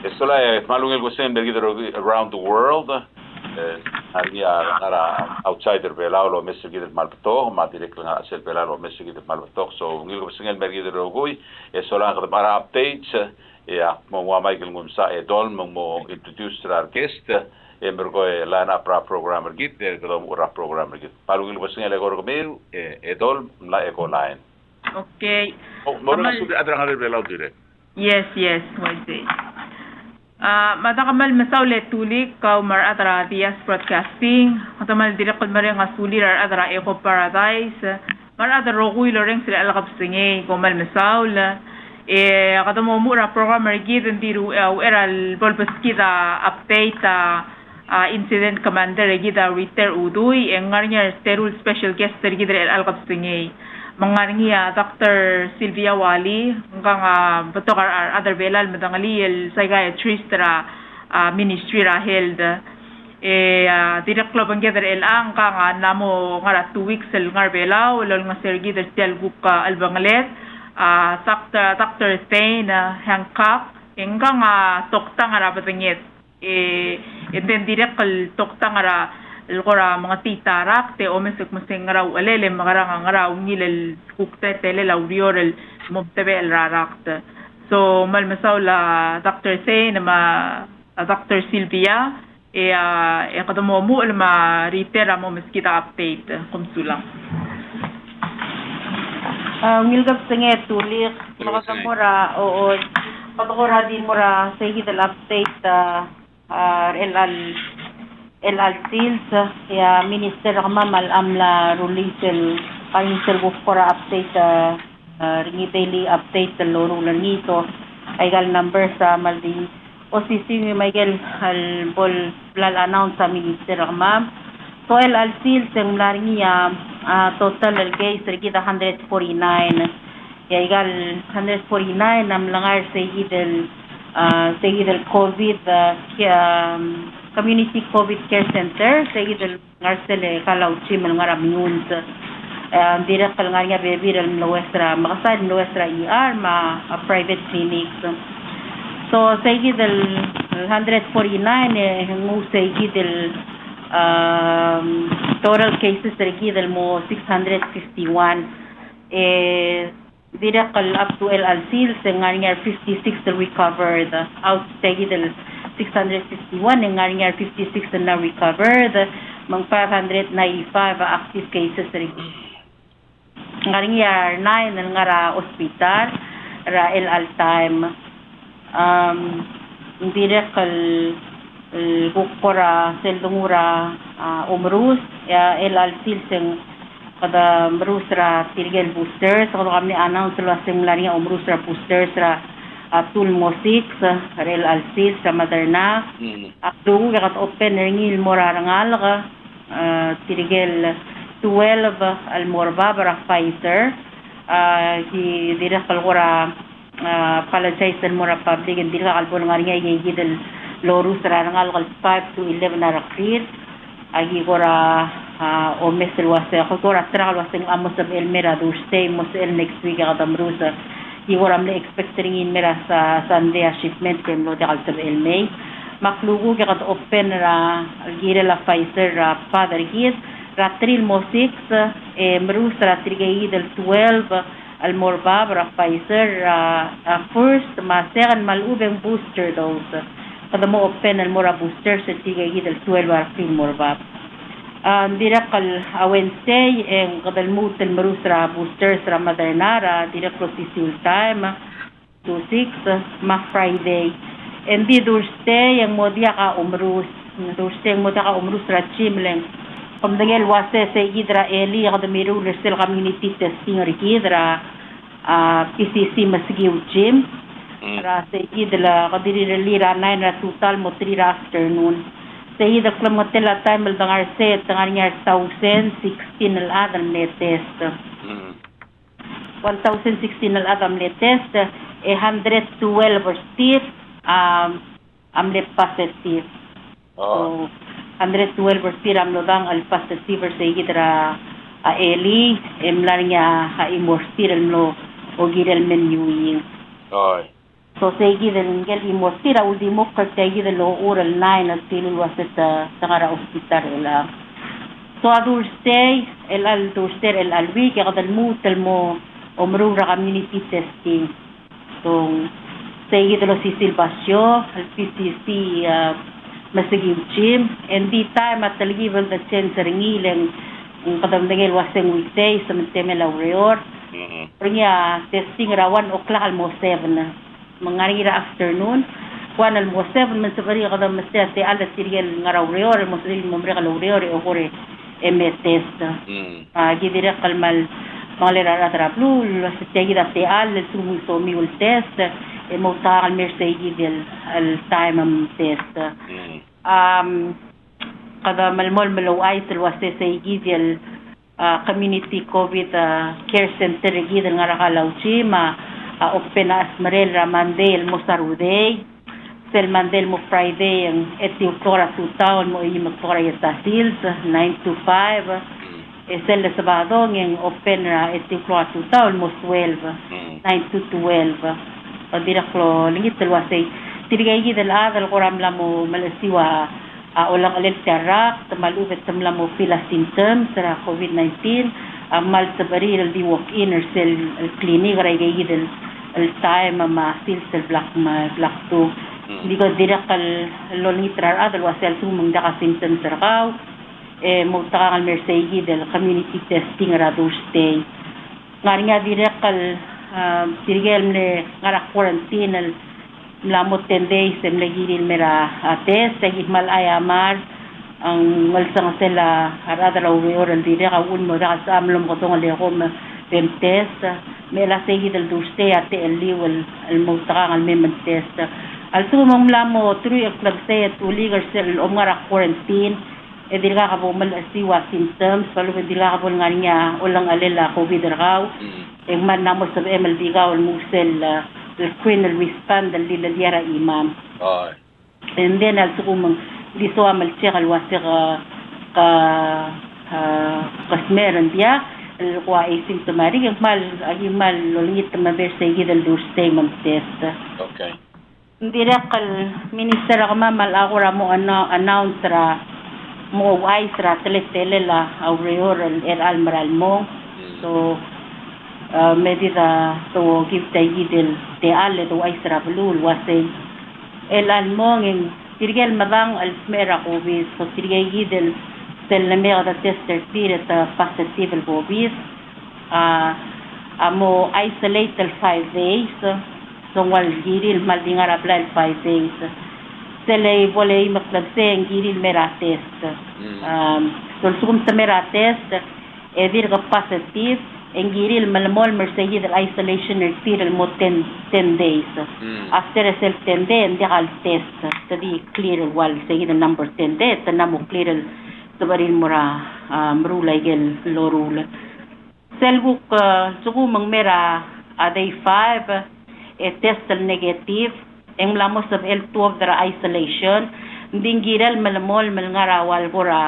Estola malungel gusten bergidero around the world. Haria ngara outsider belalo mesgidel malpato ma direct nga sel belalo mesgidel malpato so ngil gusten bergidero gui estola ngara para updates ya mo wa Michael ngumsa edol mo introduce our guest embergo lana pra programmer git gdom ura programmer git malungel gusten legor gomel edol la eco line. Okay. Mo na sud adra ngara belalo dire. Yes, why say. Matakamal masawlet tulik kau mar atra dias broadcasting matamal direk kul mari nga sulir atra eco paradise mar atra roguy loreng sila alakap singe komal masawl katamo mura programmer gidin diru eral bolbaskida update incident commander gida Ritter Uduy engarnya sterul special guest gidre alakap singe mangarngia Dr. Sylvia Wali hanggang batokar other belal madangali el psychiatrist ra ministry ra held direct club ang gather el ang kang namo ngara 2 weeks el ngar belaw lol nga sergi der tel guka albanglet Dr. Stain Hancock hanggang tokta ngara batangit and then direct kal tokta ngara Lora mga titarak te omesek maseng ngaraw alele magarang ngaraw ngilel kukte tele lauriorel mobtebel rarakt so malmasaw la Dr. Say na ma Dr. Sylvia kadamo mo ma ritera mo meskita update kumsulang ngilgab singe tulik makakamura oo patukura din mura sa hidal update LL Sales ya Minister Mamal Amla Rulisel Council Bukora update ringi daily update loro langito ay gal number sa maldi OCC Miguel al bol blal announce sa Minister Ma'am so LL Sales ang laringi total case rigida 149 ya gal 149 am langar sa hidel COVID Community COVID Care Center sa idol ngarsele kalauchi man ngaramyun direct kal nga baby dal nuestra makasad nuestra ER private clinics so sa idol 149 ngu sa idol total cases sa idol mo 651 direct kal up to LLC sa nga 56 recovered out sa idol 661 ng nga 56 na recovered mang 595 active cases rin nga 9 nga ra hospital ra LL time direct kal bukpora seldungura umrus LL silseng kada umrus ra tirgel boosters so kami announce lo sing lari umrus ra boosters ra Atul Mosik Real Alsis sa Maderna Akdu yakat open ringil morarangal ka tirigel 12 almorba bara Pfizer ki direk kalgora apologize mora public and direk kalbon nga nga gidel lorus rarangal kal 5 to 11 arakrit agi gora omesel wase ako gora trakal waseng amos sa elmera do stay mos el next week kadamrusa Iwaram na expecting mera sa Sunday shipment kem no dekal sa May maklugo kakat open ra gira la Pfizer ra father hit ratril mo 6 merus ratrigay del 12 al morba ra Pfizer first ma second malubeng booster dose kada mo open al mora booster sa tigay del 12 ra film morba direct kal Wednesday ang kadalmutan marusra boosters ra Madernara direct procedure time to 6 ma Friday and di Thursday ang modya ka umrus ra chimleng pamdangel wase sa idra eli kadamiru resel community testing rikidra PCC masgiw gym ra sa idla kadiri ra 9 ra total mo 3 ra afternoon sa hidap lang matila time al dangar set dangar niya 1016 al adam latest 1016 al adam latest 112 positive amle positive so 112 positive amlodang al positive sa hidra eli emlar niya ha imostir almo o giral menyuing Ay. So seguido el imostira último que seguido lo oral 9 al tilo lo hace sa ngara hospital la. So adulstay el adulster el alwi que kadal mutal mo omrura community testing. So seguido lo sisilbasyo al PCC masigim gym and the time at talgiban the sensor ngileng kadam dengel waseng weekday sa mentemela reor. Punya testing ra 1 o'clock almost 7 mangarira afternoon 1 almost 7 man sabari kadam mesti ala serial ngaraw reor mosril momre kalaw reor o kore test gidira kalmal mangalera traplu sa tegida te al sumu somi ul test e mota al mersegi del al time am test kada malmol malo ay tulwase sa igidel community COVID care center gidel ngarakalaw chima open as marel ramandel mo saruday sel mandel mo Friday ang etiokora sutaon mo magkora yata sils 9 to 5 sel sabado ng open etiokora sutaon mo 12 9 to 12 padira klo lingit telwasay tirigay gidel adal koram la mo malasiwa ulang alil tarak tamalubet tamla mo pila symptoms sa COVID-19 mal sabari di walk-in or sel clinic ray gidel al time ma sils black 2 hindi ko direkal lonitrar adal wasel sumang daka symptoms sarakaw mo takal mersegi del community testing rador stay ngari nga direkal tirigel ne ngara quarantine lamot 10 days lagi mera test sa mal ayamar ang malsang sila radar oral dire ka un mo da sa amlom ko tong ale ko pem test mela segi del durste ate el liwal al mutaka al mem test al sumong lamo tru club say at uligar sel omara quarantine e dirga ka bo mal asiwa symptoms palu dirga ka bo nganya ulang alela covid raw e man namo sa MLB ka ul musel the queen will respond the little yara imam and then also kung diso amal check al wasir ka kasmeran dia kwa asymptomatic mal lolingit maberse gidal durstay mam test okay direkal minister kama mal agora mo announce ra mo wise ra teletele la aureoral almaral mo so medida to give tayidel te alle to ay sarabulul wasay el almong en tirgel madang al smera covid so tirgay gidel sel na mera da tester tire ta positive al covid amo isolate al 5 days so wal giril maldingar apply al 5 days sele volay maklagse en giril mera test so sum sa mera test e dirga positive en giril malamol mersegi del isolation er tiral mo 10 days after a self 10 day and al test tadi clear wal segi the number 10 day tanamo clear sabaril mura mrula igel lorul selbuk sugu mangmera day 5 test negative en lamos of L2 of the isolation dingiral malamol malngarawal gora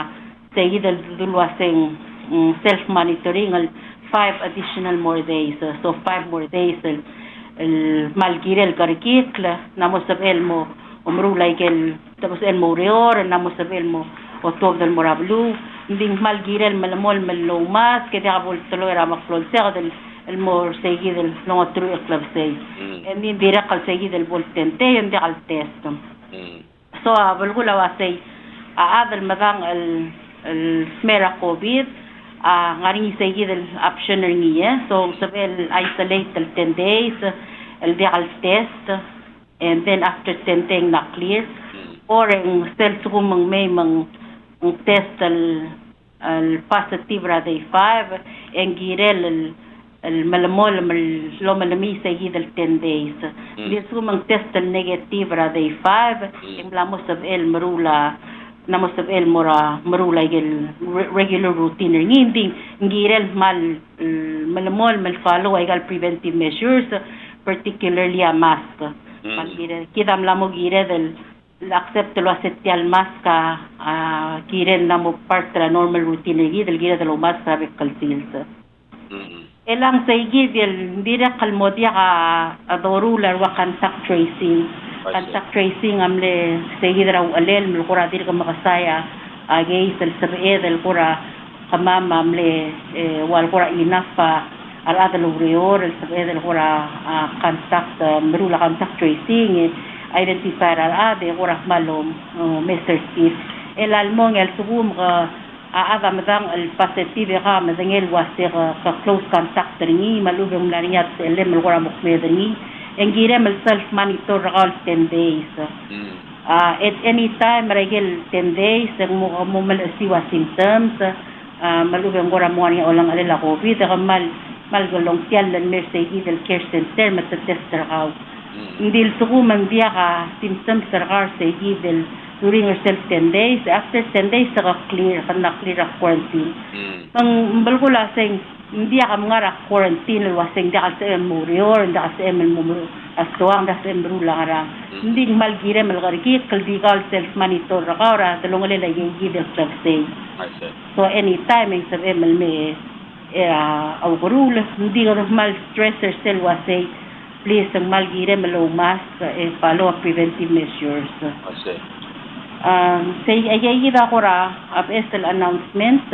segi del dulwaseng self monitoring 5 additional more days so 5 more days el malgirel karikikla namos sabel mo umrulay kel tapos el mo reor namos sabel mo otog del morablu ding malgirel malamol malumas que diabol tolo era makflol del el mor seguid el no otro club say en din direkal seguid el voltente en de al test so abulgula wasay adal madang el smera covid ngaring seguid el option niya so sabel isolate el 10 days el dial test and then after 10 days na clear or ang self kumang may mang test el positive ra day 5 en girel el malamol lo malami seguid el 10 days dis kumang test el negative ra day 5 en lamos sabel marula namos sabel marula igel regular routine nginding ngirel malamol mal follow igal preventive measures particularly a mask kidam lamo gire del accept lo asetial mask giren namo part la normal routine del gire del mask sabe calcils Elang sa igidil, hindi na kalmodya ka adorular wa contact tracing. Contact tracing amle sa igidil raw alel, mulkura dir ka makasaya, agay salsabe del kura kamama amle wal kura enough pa alada lurior, salsabe del kura contact, merula contact tracing, identifier alade kura malom, Mr. Steve. Elalmong el sugum ka aga madang el positive ka madang el wasir ka close contact ringi malubong narinyat ele malkura mukmed ringi engire mal self monitor all 10 days at any time regel 10 days mo mal siwa symptoms malubong gora mo ni olang alila covid mal golong tial lan mercy del care center mat tester ka indil suguman dia ka symptoms sargar sa gidel during yourself 10 days. After 10 days, clear of quarantine. Ang balgula saying, hindi ka mga quarantine, wasing di ka sa murior, hindi ka sa mumuro, astuang, da sa mrula ka lang. Hindi malgire, malgarikit, kaldigal, self-monitor, rakawra, talong alila, yung gidel say. So, anytime, yung sa may awgarul, hindi ka mal-stress yourself, wasing, please, ang malgire, malaw mask, follow preventive measures. Say ayayida ko ra ab estel announcement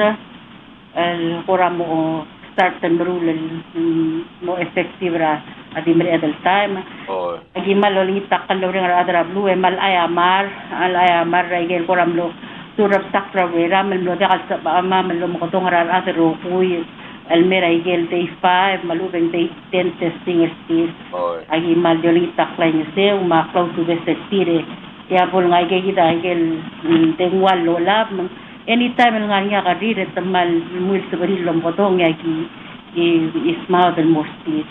kura mo start and rule mo effective ra adimre adal time agi malolita kalori ra adra blue mal ayamar al ayamar regel kura mo surap sakra wera mal mo dakal sa ama mal mo kotong ra adro kuy almera igel day 5 malubeng day 10 testing still agi malolita klain se ma cloud to the sectire ya pol nga kita igel tengwal lolab anytime nga niya ka dire tamal mul sa bari lombotong ya ki isma del mosti.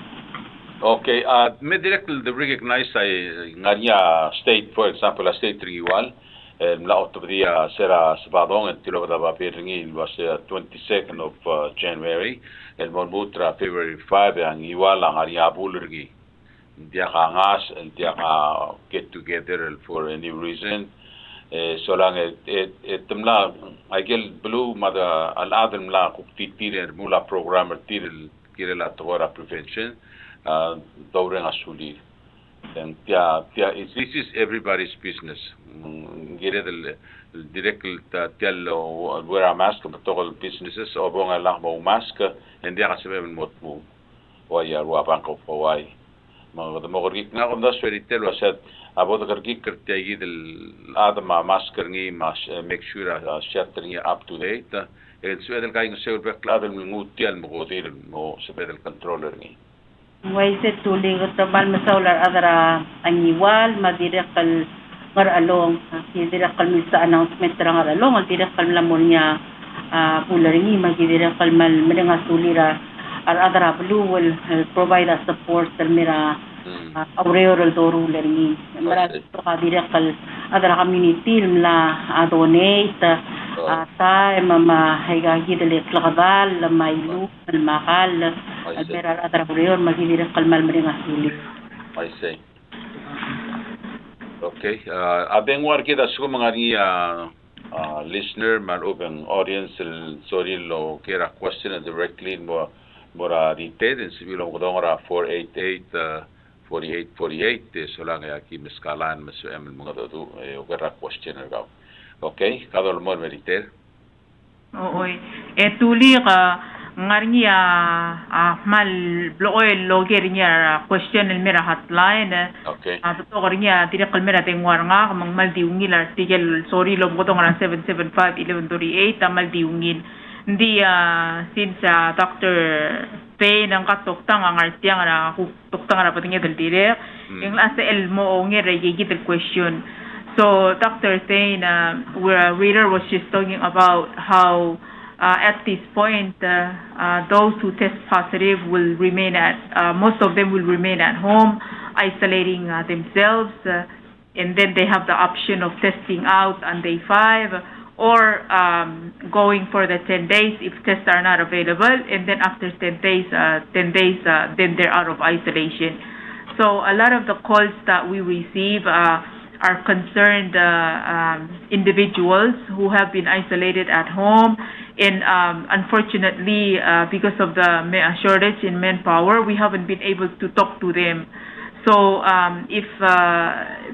Okay, me directly the recognize ay nga niya state, for example, a state riwal la otobria sera sabadong at tilo da paperingi was 22nd of January el monmutra February 5 ang iwal ang ariya bulurgi dia kangas and dia get together for any reason so lang temla agel blue mada al adam la kutitir mula programmer tiril kirela tora prevention dawren asuli and this is everybody's business gire del direct tello wear a mask but all businesses o bonga lang mo mask and dia kasebe mo mo waya wa banko why mga magorgik nga kung das veritel wasat abo da kargik kertiagi del adama masker ngi mas make sure shelter ngi up to date el suedel kaing seur bekladel ngutial mo godir mo sebedel controller ngi way se tuling tabal masaular adara anyiwal madirekal maralong direkal misa announcement terang aralong direkal lamonya pularingi magidirekal mal menenga sulira adara blue will provide us support mira aureoral doru lerni mara to kadirakal adara community la donate sa mama higagi dele klakadal mailu makal adara adara aureor magidirakal mal meringa sulit. I see. Okay, abeng war kita suko mga listener man open audience sorry lo kera question directly mo mora detail in civil ko dongora 488 so lang aki miskalan mesu em mga do kera question ga okay kadol mo detail oy tuli ka ngarnya mal bloel loger nya question el mera hotline okay to kornya tidak kalmera tengwar nga mang mal diungil article sorry lo mo tong 775 1138 tamal diungil hindi since Dr. Pay ng katuktang ang artiyang na tuktang na patingin del dire yung last el mo ngir gigit the question so Dr. Pay where reader was just talking about how at this point those who test positive will remain most of them will remain at home isolating themselves and then they have the option of testing out on day 5 or going for the 10 days if tests are not available, and then after 10 days, then they're out of isolation. So a lot of the calls that we receive are concerned individuals who have been isolated at home. And unfortunately, because of the shortage in manpower, we haven't been able to talk to them. So if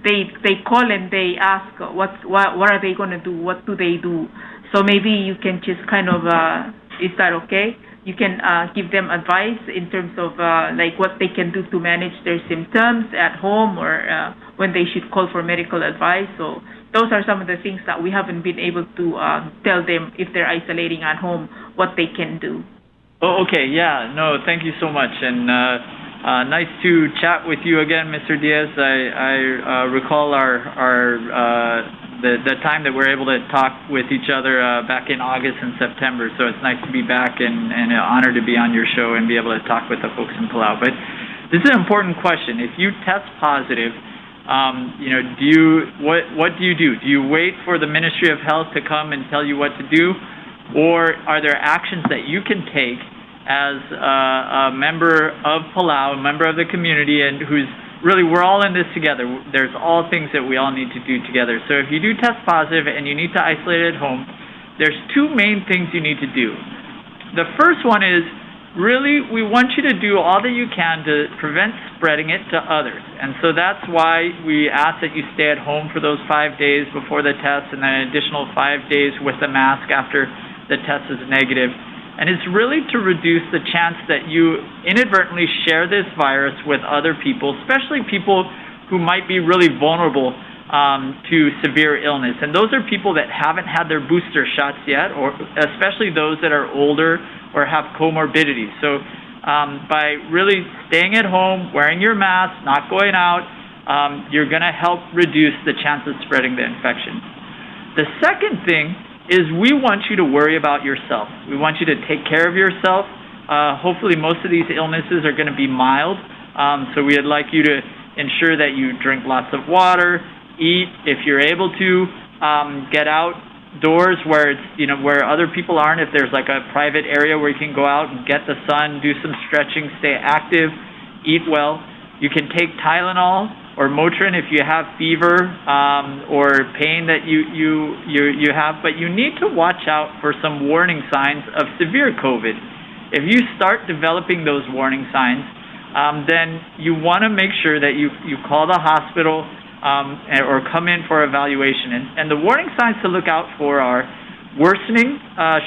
they call and they ask what are they going to do, what do they do? So maybe you can just kind of, is that okay? You can give them advice in terms of like what they can do to manage their symptoms at home, or when they should call for medical advice. So those are some of the things that we haven't been able to tell them if they're isolating at home, what they can do. Oh, okay, yeah, no, thank you so much, and nice to chat with you again, Mr. Diaz. I recall the time that we're able to talk with each other back in August and September, so it's nice to be back and an honor to be on your show and be able to talk with the folks in Palau. But this is an important question. If you test positive, what do you do? Do you wait for the Ministry of Health to come and tell you what to do, or are there actions that you can take as a member of Palau, a member of the community, and who's really, we're all in this together. There's all things that we all need to do together. So if you do test positive and you need to isolate at home, there's two main things you need to do. The first one is, really, we want you to do all that you can to prevent spreading it to others. And so that's why we ask that you stay at home for those 5 days before the test, and then an additional 5 days with the mask after the test is negative. And it's really to reduce the chance that you inadvertently share this virus with other people, especially people who might be really vulnerable to severe illness. And those are people that haven't had their booster shots yet, or especially those that are older or have comorbidities. So by really staying at home, wearing your mask, not going out, you're going to help reduce the chance of spreading the infection. The second thing is we want you to worry about yourself. We want you to take care of yourself. Hopefully most of these illnesses are going to be mild, so we'd like you to ensure that you drink lots of water, eat if you're able to, get outdoors where it's, where other people aren't. If there's like a private area where you can go out and get the sun, do some stretching, stay active, eat well. You can take Tylenol or Motrin if you have fever or pain that you have, but you need to watch out for some warning signs of severe COVID. If you start developing those warning signs, then you want to make sure that you call the hospital or come in for evaluation. And the warning signs to look out for are worsening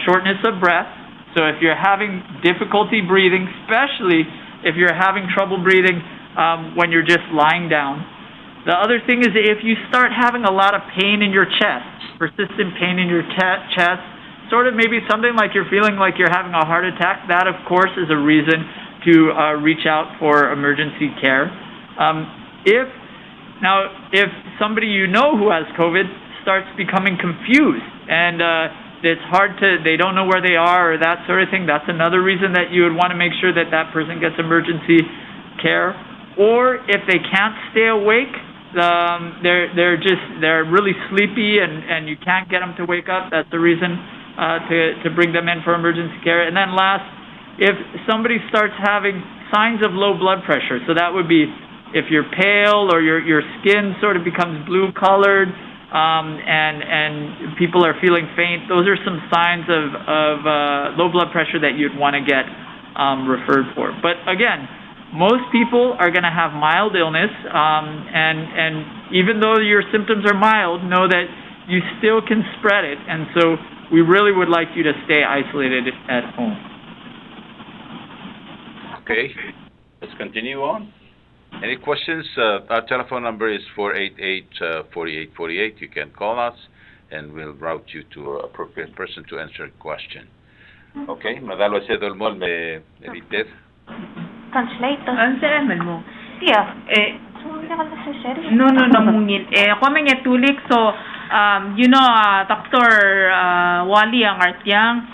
shortness of breath. So if you're having difficulty breathing, especially if you're having trouble breathing when you're just lying down. The other thing is if you start having a lot of pain in your chest, persistent pain in your chest, sort of maybe something like you're feeling like you're having a heart attack, that of course is a reason to reach out for emergency care. If somebody who has COVID starts becoming confused and it's hard they don't know where they are or that sort of thing, that's another reason that you would want to make sure that that person gets emergency care. Or if they can't stay awake, they're really sleepy and you can't get them to wake up, that's the reason to bring them in for emergency care. And then last, if somebody starts having signs of low blood pressure, so that would be if you're pale or your skin sort of becomes blue colored and people are feeling faint, those are some signs of low blood pressure that you'd want to get referred for. But again, most people are going to have mild illness, and even though your symptoms are mild, know that you still can spread it, and so we really would like you to stay isolated at home. Okay, let's continue on. Any questions? Our telephone number is 488-4848. You can call us, and we'll route you to an appropriate person to answer a question. Okay, madalo siya dolmol me evites. Translator. Ang salaman mo. Yeah. No, mungin. Kami nga tulik, so, Dr. Wali ang artyang,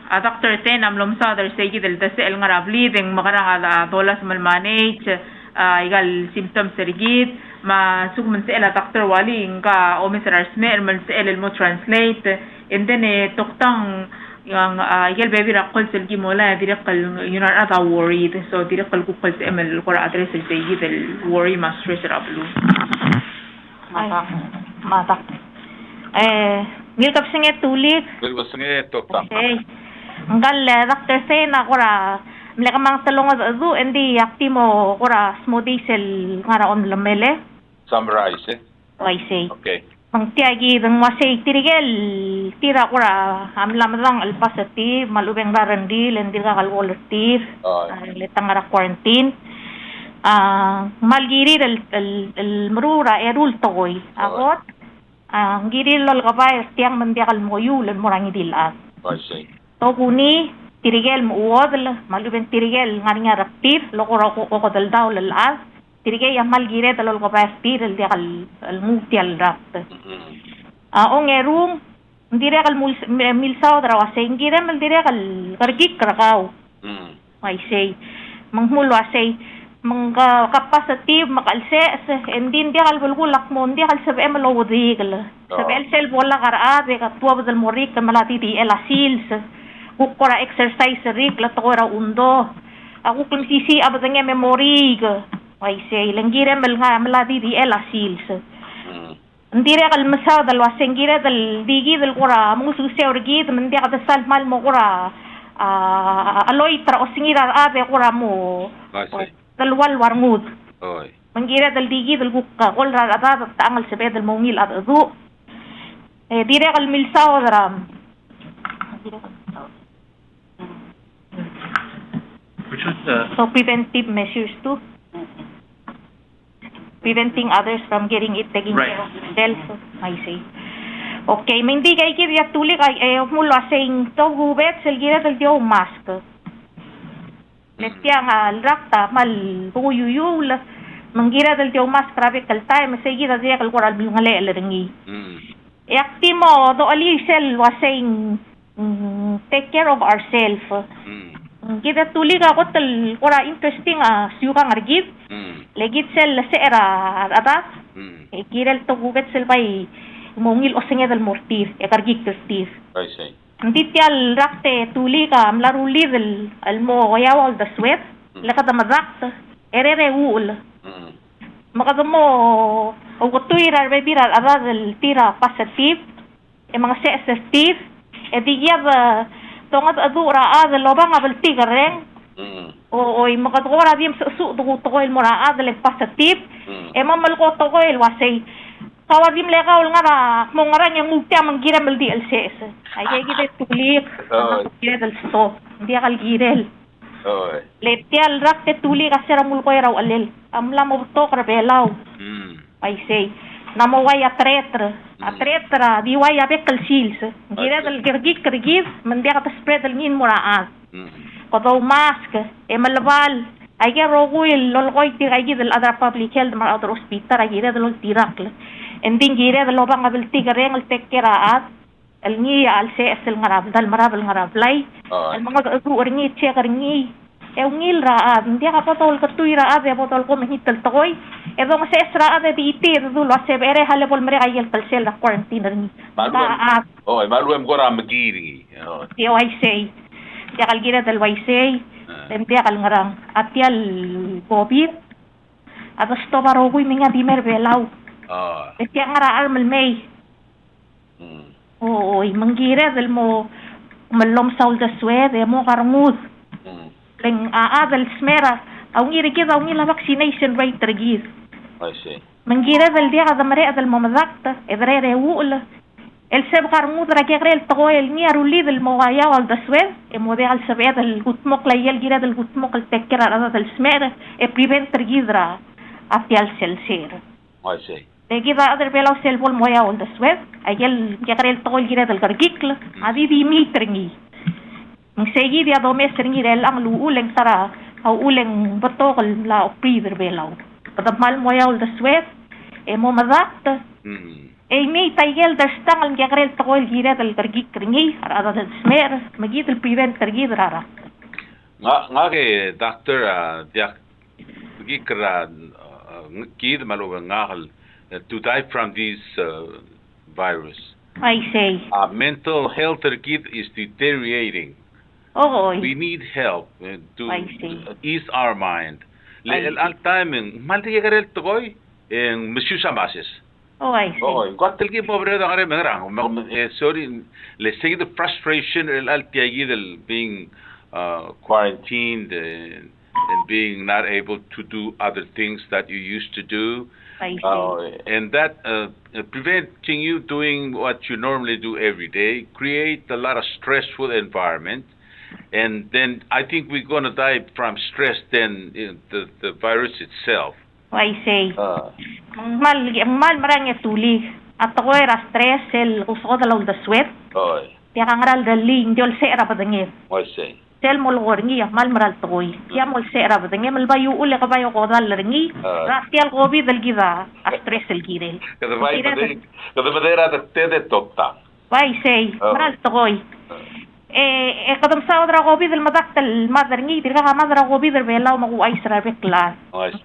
Dr. Ten, amlom sa other segi del el nga rabli, deng makarang dolas malmanage, igal symptoms serigit, masugman sa Dr. Wali, nga omisar arsme, el mo translate, and then, toktang, yang yel baby rakol sel gi mola direkal you know ata worried so direkal ku kal ML ko address el bayi del worry ma stress rablu Matak. Ngil kap singe tulik. Ngil ko singe tokta. Okay. Ngal Dr. Sena kora mleka mang talong azu endi yakti mo kora smoothie sel ngara on lamele. Summarize, eh? I say. Okay. Mang tiagi dang masay tirigel tira kora amlamang alpasati malubeng rarandi lendir ka kalwolatir letang ara quarantine malgiri el mrura erul toy agot ang giri lol kabay tiang mandiakal moyul morangi dilas I see. to kuni tirigel muodl malubeng tirigel ngaringa raptir lokora ko dal daw lalas tirigay yang malgire dalol ko pastir el dia al mutial rapt ong erung dire kal milsaw dra waseng gire mal dire kal kargik krakaw I say mangmulo say mang capacity makalse endin dia kal bulgulak mon dia kal sabe malo wodigal sabe el sel bola kara be ka tuwa dal morik malati di el asils kukora exercise rik la tora undo aku kung sisi abadanya memory I say langira maladi di el asils ndire kal masaw dal wasengira dal digi dal qura musu seurgi mandi kada sal mal mo qura aloy tra osingira ave qura mo dal wal warngud oy mangira dal digi dal gukka qol ra ata tangal sebe dal mongil at adu dire kal milsaw dram Which was the so preventive measures too preventing others from getting it, taking care of themselves, I say. Okay, hindi kay kaya tulik ay mula saying to gubet selgira del dio mask. Lestia nga rakta mal buyuyul mangira del dio mask rabe kal time seguida dia kal koral ngale lengi. Yaktimo do ali sel was saying take care of ourselves. Kita tulik ako tel kora interesting siyukang argib. Legit sel seera atas kirel to gubet sel bay mongil osenge del mortir kargik testir I see. Nditial rakte tuli ka amlaruli del almo yawal da sweat lakada mazakt erere ul makadamo ogotuira bebira ada del tira positive e mga sensitive e digya tongat adura ad lobang abel tigareng oy makadora dim su to ko el mora adle positive e mamal ko to ko el wasay kawadim le kaul ngara mo ngara yang mukta mangira mel di LCS ay gide tulik gide del sto dia kal girel le tial rakte tuli kasera mul ko raw alel amla mo to krabelaw ay say namo waya tretra di waya bekal shields gide del gergik krigid mandia ka spread el nin mora kodaw mask malabal ay roguil lolgoy ti ay del other public health mar other hospital ay del tirakl ending gire del lobang abel tigareng al tekkeraat al ni al cs el ngarab dal marabal ngarablay al mga agruor ni checker ni ngil raat hindi ka patol ka tuira ade patol ko mahital toy edong cs raat di itir dulo sebere halebol mere ayel talsel na quarantine ni maluem gora magiri yo I say dia kal gira del waisay dia kal ngarang atial COVID atas to baro ko minga dimer belaw dia ngara almal may mangira del mo malom saul da swede mo karmud leng del smera aw ngiri kita aw ngila vaccination rate tergis I see mangira del dia kada mare del mo mazakta edrere wul el seb karmud ra que el to el ni aruli del mogaya al da swed e mo de al sabed el gutmok la yel gira del gutmok el tekkera ra del smera e prevent tergisra atial selser I see de gira other belaw sel bol moya al da swed ayel que el to el gira del gargikl adi di mitringi segi dia do mesringi del ang luuleng tara au uleng botokol la priver belaw kada mal moya al da swed e mo mazakta may taigel der stangal gagrel toil gira del gargik kringi ara del smer magid el prevent kargid rara nga ke doctor dia gikra kid malu ngal to die from this virus I say. Mental health kid is deteriorating. Oo. We need help to I see. ease our mind. I see. Al time malti garel toy en monsieur samases. Oh, I see. Oh, quattel ki pobre da gare mengrang. Sorry, let's say the frustration al tiagi del being quarantined and being not able to do other things that you used to do. I see. And that preventing you doing what you normally do every day create a lot of stressful environment. And then I think we're going to die from stress than the virus itself. I say. Mal marang tuli. At ako era stress sel uso dalaw da sweat. Oh, Tiya kangaral da ling jol se era padangin. I say. Sel mo lor ngi mal maral toy. Tiya mo se era padangin mal bayu ule ka bayo ko dal ringi. Ratial COVID dal gida a stress el girel. Kada madera da tede tokta. I say. Maral toy. kadam sa odra COVID el madaktal madar ngi tirga madra COVID el belaw magu ay sra bekla.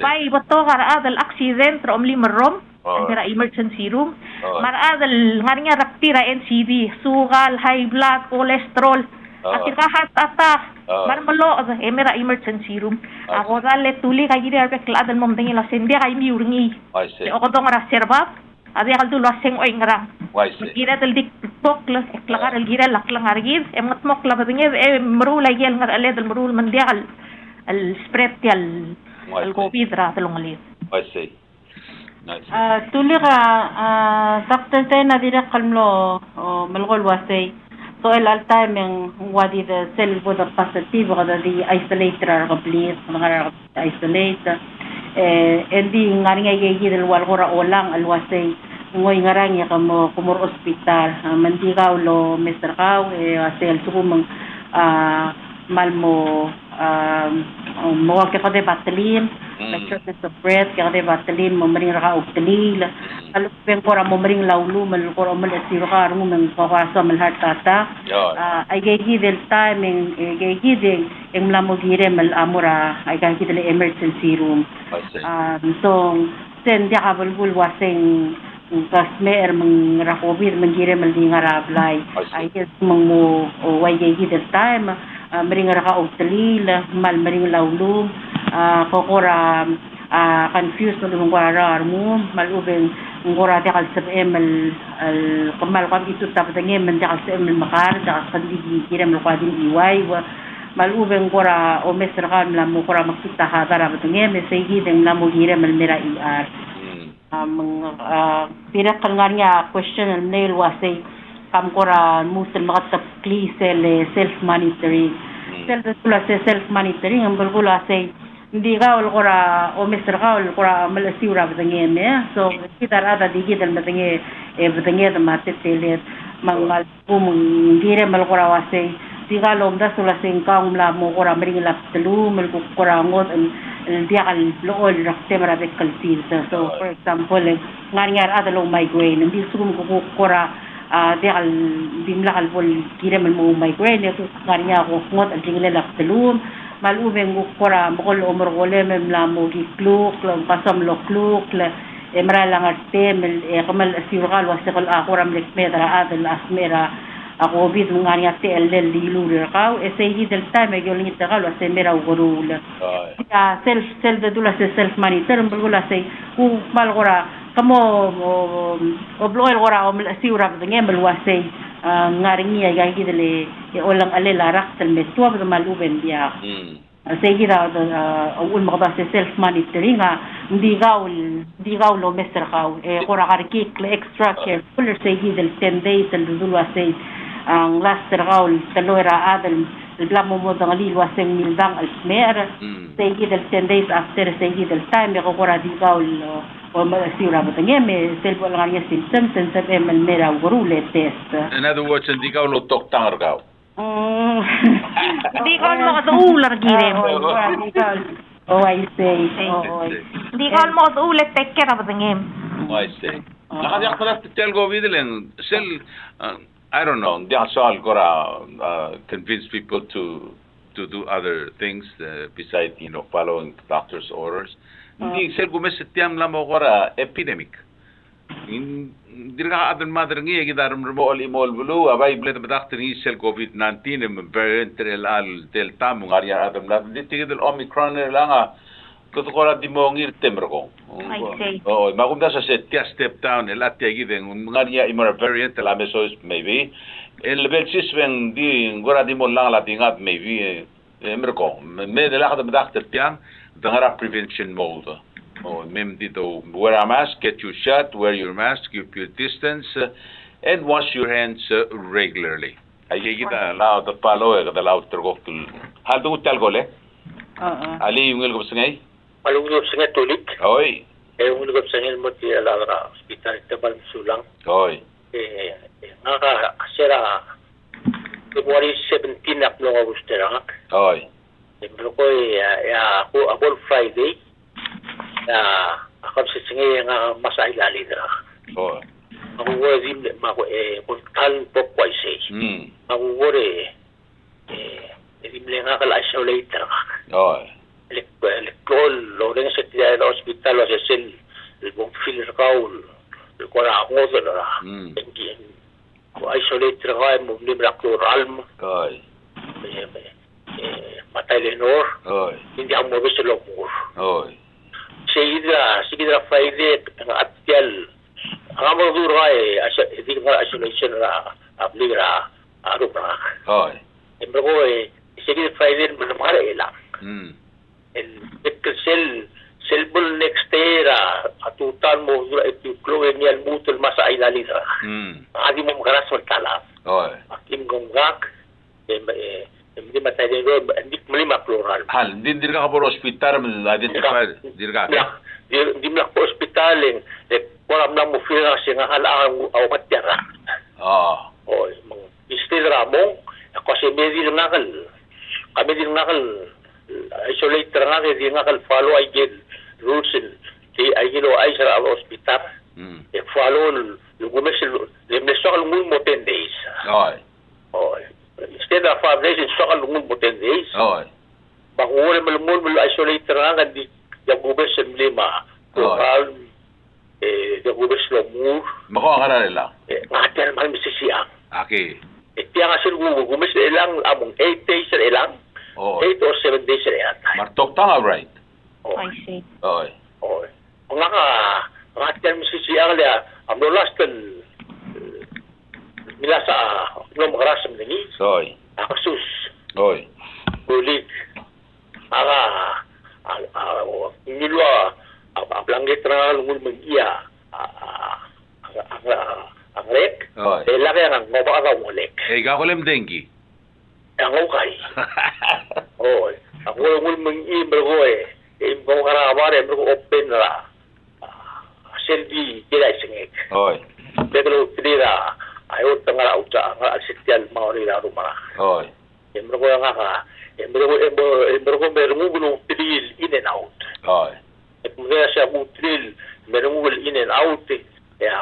Pai bato gar adal accident rom limerom. Antara emergency room. Mar adal ngaringa raktira NCD, sugal, high blood, cholesterol. Atirga heart attack. Mar malo emera emergency room. Ako dal tuli kay gidi bekla adal mom dengi la sende kay miurngi. Ako dong ra serbab. Adi akal dulu aseng oy ngarang. Gira del dik pokla eklagar el gira laklang argid emat mokla badenge merul lagi el ngar ale del merul mandial el spread al el covid ra telong ali. I see. Nice. Tulira Dr. Tena direct kalmlo malgol wasay. So el al time ng wadi the cell boda positive kada di isolate ra complete mga isolate. Endi ngaringa yegi del walgora olang alwasay ngoy ngarang ya kamo kumur hospital mandigaw lo Mr. Kaw asel sumang malmo mo ka kade batalim like the breath ka kade batalim mo maring ra ogtilil alu pen ko ra mo maring lawlu mal ko ra mal asiro ka ru men ko sa mal hat kata ay gegi del timing gegi de em la mo gire mal amura ay gegi del emergency room so sen dia kabul waseng kasmer mang ra covid mang gire mal di ngarablay ay kes mang mo way gegi del time maring ra ka ogtilil mal maring lawlu kokora confused nung wara mo malubeng ngora ta kal sabem al kamal kam itu tapatenge men ta kal sabem makar ta kandigi kiram lo kadin iway wa malubeng ngora o mesra kan la mo kora makita hadara batenge me segi deng la mo giram al mera ir pira kalnganya question al nail wasay kam kora musel makatap please self monitoring self monitoring ang bulgula say hindi ka ulkora o Mr. ka ulkora malasiura batangye me so kita ada digital batangye batangye da matitelet mangal pumung dire malkora wase tiga lomda sula singkang la mo kora mring la telu mel kora ngot dia kal lool rakte mara bekal sil so for example ngar ada lo migraine hindi surum ko kora dia kal bimla kal bol kire mel mo migraine so ngar ko ngot ang jingle la telu malubeng kora mokol umur gole memlamu gikluk lang pasam lokluk la emra lang arte mel kamal asirgal wasikal akora mlik medra adal asmera ako bit ngani ate el lilu rakaw esay del time gol ni tagal wasemera ugurul ya self de dula self monitor mbulula say ku mal gora kamo obloel gora o mel asira ngem wasay ngaringi ay gagi dele olang alela raktal metwa maluben dia say gira ul magda self monitoring hindi gaw lo Mr. Kaw kora kariki extra careful say del 10 days el dulu say ang last raw taloera adal blamo mo dang li waseng mildang alsmer say del 10 days after say del time ko kora di gaw o masira ba tanya me selbo lang niya symptoms and sa emal mera gurule test in other words hindi ka lo tok tangar ka di ko mo ka ular gire oh I say di ko mo ka ular take care ba tanya I say nakadiyak pala tel go videlen sel I don't know dia sol kora convince people to do other things besides following doctor's orders. Hindi sel gumesetiam lang mo kora epidemic. Hindi ka adan mother ngi gidarum mo imol bulu abay bled badakter ni sel COVID-19 variant al delta mo ngariya adam la ditigid el omicron langa kutukora di mo ngir temro oh magunda sa set step down el ategi den ngariya imor variant la mesos maybe el level 6 ven di ngora di mo lang la tingat maybe emrko me de la badakter tiang dangara prevention mode. Oh, mem dito, wear a mask, get your shot, wear your mask, keep your distance, and wash your hands regularly. Ay kita lao ta palo kada lao tergok tul. Hal tu tal gole. Ali yung ngel singay. Malungop singay tulik. Oy. Ulugop singay mo ti ala hospital tabal sulang. Oy. Ngaka asera February 17 akno Agosto ra. Oy. Pero ko ya ako abol Friday. Ako sa singay nga masay lali na. Oh. Ako wazim mako puntal po kwai Ako wore rimle nga kala isolate ra. Oh. Electrol lo rin sa tiya na hospital sa sel bong filler kaul ko na ako ra. Ko isolate ra mo ni rakloral mo. Oy. Matay Lenor. Oy. Hindi ako mo gusto lo mo. Oy. Sige Friday ang atyal ang among duray hindi ko isolation ra abligra arup ra Oy. Embro ko sige Friday mga ilang and cellbul next day ra atutan mo ito kloe niyan mutul masa ilali ra adi mo makaras magtala Oy. akim gonggak hindi matay din hindi malima plural. Hal, hindi ka po hospital identify, hindi ka. Di mo po hospital wala mo feel na siya nga halaan awat yara. Oh, still ramo kasi may din nakal. Kami din nakal isolate nga di nakal follow ay gid rules di ay gilo ay sa hospital. Follow lugumesil lemesal mo 10 days. Oh. Instead of 5 days, instakal lungun mo 10 days. Oo. Bakuha mo lumul mo isolate na nga di gubes sa lima. Lokal, gubes lumur. Makuha ka na nila? Ngati na mahal misisiyang. Okay. Tiya nga sila gubes na ilang, among 8 days na ilang. 8 or 7 days na ilang. Martok ta nga, right? I see. Oo. Oo. Ngati na misisiyang liya, amno last nila sa nung makarasam na ni. Oy. Akasus. Oy. Bulik. Nilwa. Aplangit na lungul mag-iya. Ang lek. Oy. Laki ang mabaka ang lek. Kakulem dengi. Ang okay. Oy. Ako lungul mag-iya. Berko Ibang karamare. Berko open na. Selvi. Kila isingik. Oy. Pero tinira. Ayaw tangara uca ang asitial maori na rumah. Oy. Embro ko nga ka. Embro ko meron mo tril in and out. Oy. At mga siya mo tril meron mo in and out. Ya,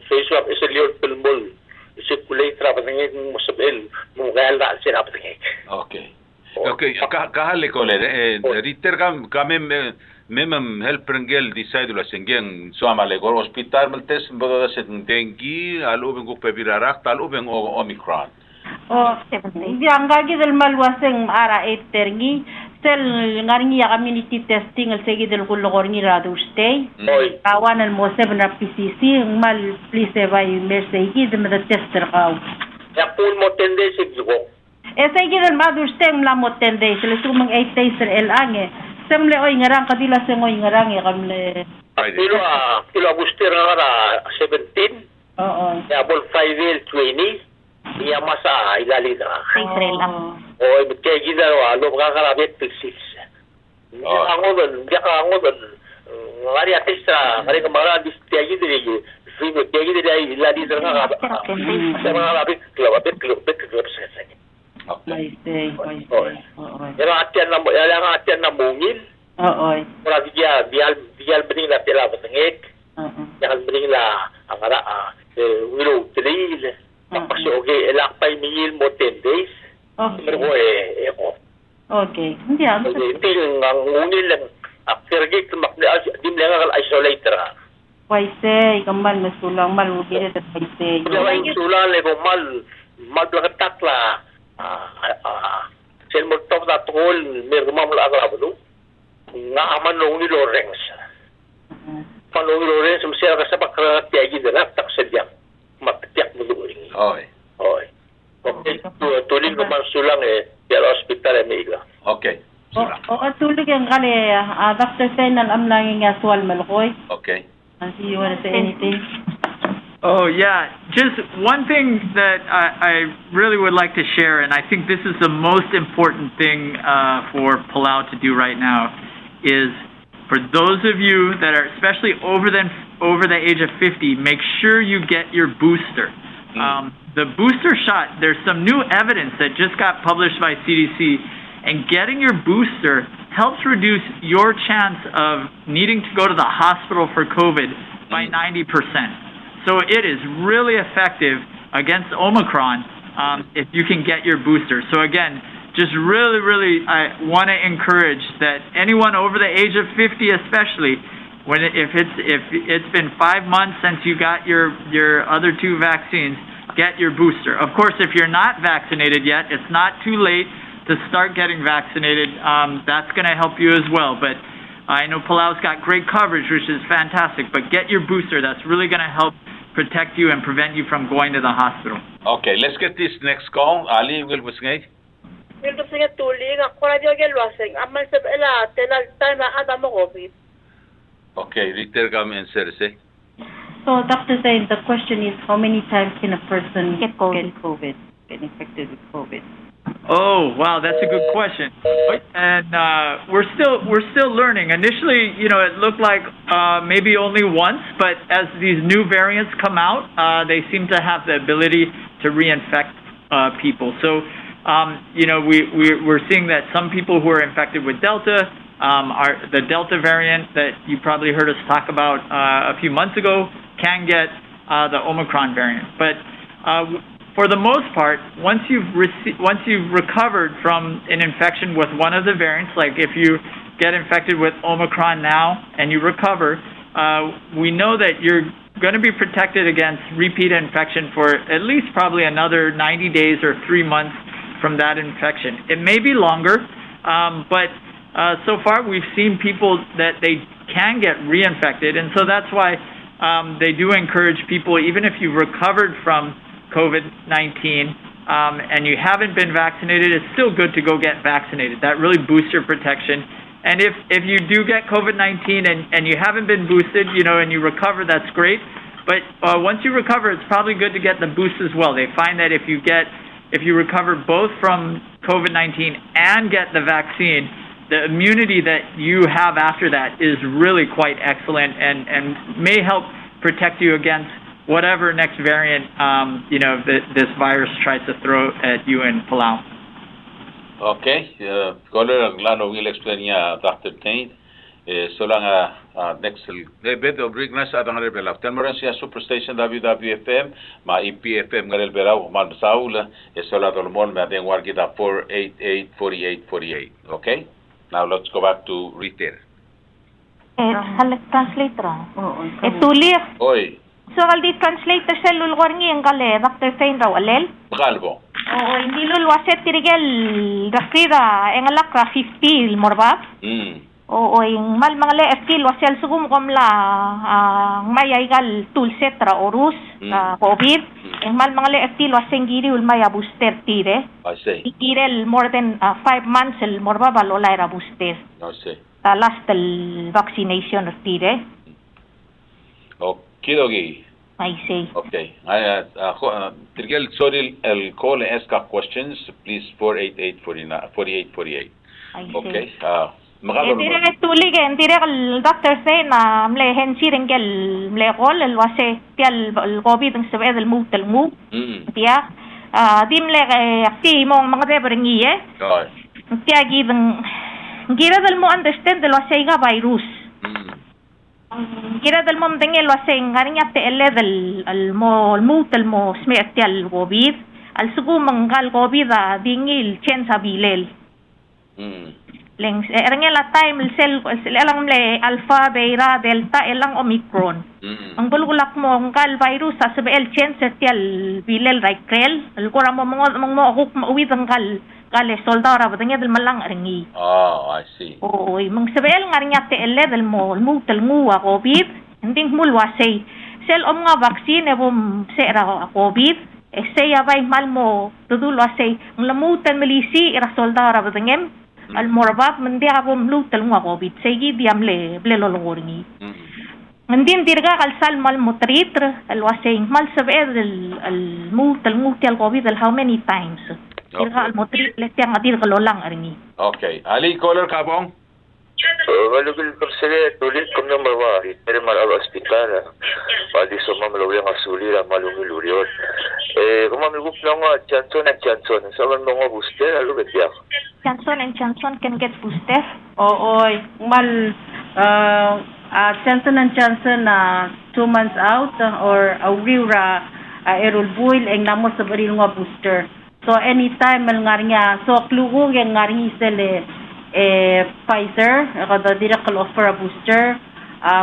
face up is a little pulmol. Circulate ra patangin mo sabel mo gal na sila patangin. Okay. Okay, kahali ko le riter kami memang helper ngel decide la sengeng suama le gor hospital maltes bodo set dengue alubeng ko pebirarak talubeng omicron. Oh, yang gagi del malwaseng ara etergi sel ngaringi ya community testing al segi del kulogorni radu stay. Kawan al moseb na PCC mal please vai mersegi de med tester kaw. Ya pun mo tende siggo. Segi del madu stay mla mo tende sel sumang 8 days el ange. Semle oy ngarang kadila sengoy ngarang ya kamle. Kilo booster na 17. Oo. Ya bol 5 20. Iya masa ilali na. Israel lang. Oy mitke gida lo makakarabit pixis. Angodon, dia ka angodon. Ngari atista, ngari kamara distia gida ni. Free mitke gida dai ilali na ka. Sama rabit klabit sa. I see. Yang atian na mungil. Oo. Ora dial bening la tela betengek. Yang bening la angara wilo tril. Tapos okay, elakpay mil mo 10 days. Okay. Okay. Hindi ano. Hindi ang ngunil lang. After gate dim lang ang isolator. Paise, ikamal na sulang malugire sa paise. Yung sulang lebo mal blakatakla. Sen mo top na tungol mirmam la agrablo. Nga aman nung ni Lawrence. Panong Lawrence siya ka sa pagkakatiagi na taksadyak. Matiyak mo doon. Oy. Okay. Tuling naman sulang pero hospital amiga. Okay. O tulig ang kali, Dr. Senal amlang nga suwal malukoy. Okay. Do you want to say anything? Oh, yeah. Just one thing that I really would like to share, and I think this is the most important thing for Palau to do right now, is for those of you that are especially over the age of 50, make sure you get your booster. The booster shot, there's some new evidence that just got published by CDC, and getting your booster helps reduce your chance of needing to go to the hospital for COVID by 90%. So it is really effective against Omicron if you can get your booster. So again, just really, I want to encourage that anyone over the age of 50, especially, if it's been 5 months since you got your other 2 vaccines, get your booster. Of course, if you're not vaccinated yet, it's not too late to start getting vaccinated. That's going to help you as well. But I know Palau's got great coverage, which is fantastic. But get your booster. That's really going to help protect you and prevent you from going to the hospital. Okay, let's get this next call. Ali, will was ngay? Will was ngay tuling. Ako na diyo gelwasing. Amal sa ela tenal time ada mo COVID. Okay, Victor, come and say. So, Dr. Zain, the question is, how many times can a person get COVID, get infected with COVID? Oh, wow, that's a good question. And we're still learning. Initially, it looked like maybe only once, but as these new variants come out, they seem to have the ability to reinfect people. So, we're seeing that some people who are infected with Delta, the Delta variant that you probably heard us talk about a few months ago, can get the Omicron variant. But for the most part, once you've recovered from an infection with one of the variants, like if you get infected with Omicron now and you recover, we know that you're going to be protected against repeat infection for at least probably another 90 days or 3 months from that infection. It may be longer, but so far we've seen people that they can get reinfected, and so that's why they do encourage people, even if you've recovered from COVID-19 and you haven't been vaccinated, it's still good to go get vaccinated. That really boosts your protection. And if you do get COVID-19 and you haven't been boosted, and you recover, that's great. But once you recover, it's probably good to get the boost as well. They find that if you recover both from COVID-19 and get the vaccine, the immunity that you have after that is really quite excellent and may help protect you against whatever next variant, this virus tries to throw at you in Palau. Okay, caller, glad will explain Dr. Tain. So long, next, bit of Rignas at Angel Belau. Telmorencia Superstation WWFM, my EPFM Garel Belau, Man Saul, Esola Dolmon, Madden Wargita 488-4848. Okay? Now let's go back to retail. Translator. Tulir. Oi. So, di translator sa lulwar ang kale, Dr. Fain raw, alel? Bakalbo. Oo, hindi lulwaset tirigel, rafrida, engalakra 50, morbab? Oo, yung mal mga le, FT, wasel sugum komla, mayaygal tulset ra orus, COVID. Yung mal mga le, FT, waseng giri ulmaya booster tire. I see. Ikirel more than 5 months, morbab alolay ra booster. I see. Last vaccination tire. Kidogi. I see. Okay. Tirgel, sorry, el call and ask questions, please, 488-4848. I see. Okay. Dire tulig dire kal Dr. Say na mle hensi ringel mle kol el wase tial el COVID ng sabe del move tel move. Tia dimle akti mong mga debring iye. Tia gira del mo understand del wase ga virus. Gira del mom dengel wase ngarinya te ele del al mo tel mo sme tial COVID al sugu mangal COVID dingil chen sa bilel. Leng erngela time sel elang le alpha beta delta elang omicron. Ang bululak mo ang kal virus sa sabel chance tial bilel raikrel al kora mo mo huk mauwi ang kal soldara badanya del malang arngi. Oh, I see. Oy mang sabel ngarnya te del mo mutal nguwa covid ending mulwa say sel nga vaccine bom sera covid saya bay mal mo tudulo say ang lamutan malisi ira soldara badanyem al morabab mandi abom lutal nga covid say diam le lolongorngi mendin dirga kal sal mal mutritr al wasay mal sabed al mutal al covid al how many times dirga al mutrit le tiang adir kalolang arngi. Okay, ali caller kabong. Malugil persele tulit kum na mawari pero mal al hospital padi so mamlo yang asuli la malungil uriot kumamigup na nga Johnson sa mga booster alu betya Johnson can get booster. Oy, mal Johnson 2 months out or auriura erol buil eng namo sa baril nga booster. So anytime mal ngarnya so klugo yang ngarni sele Pfizer kada direct offer a booster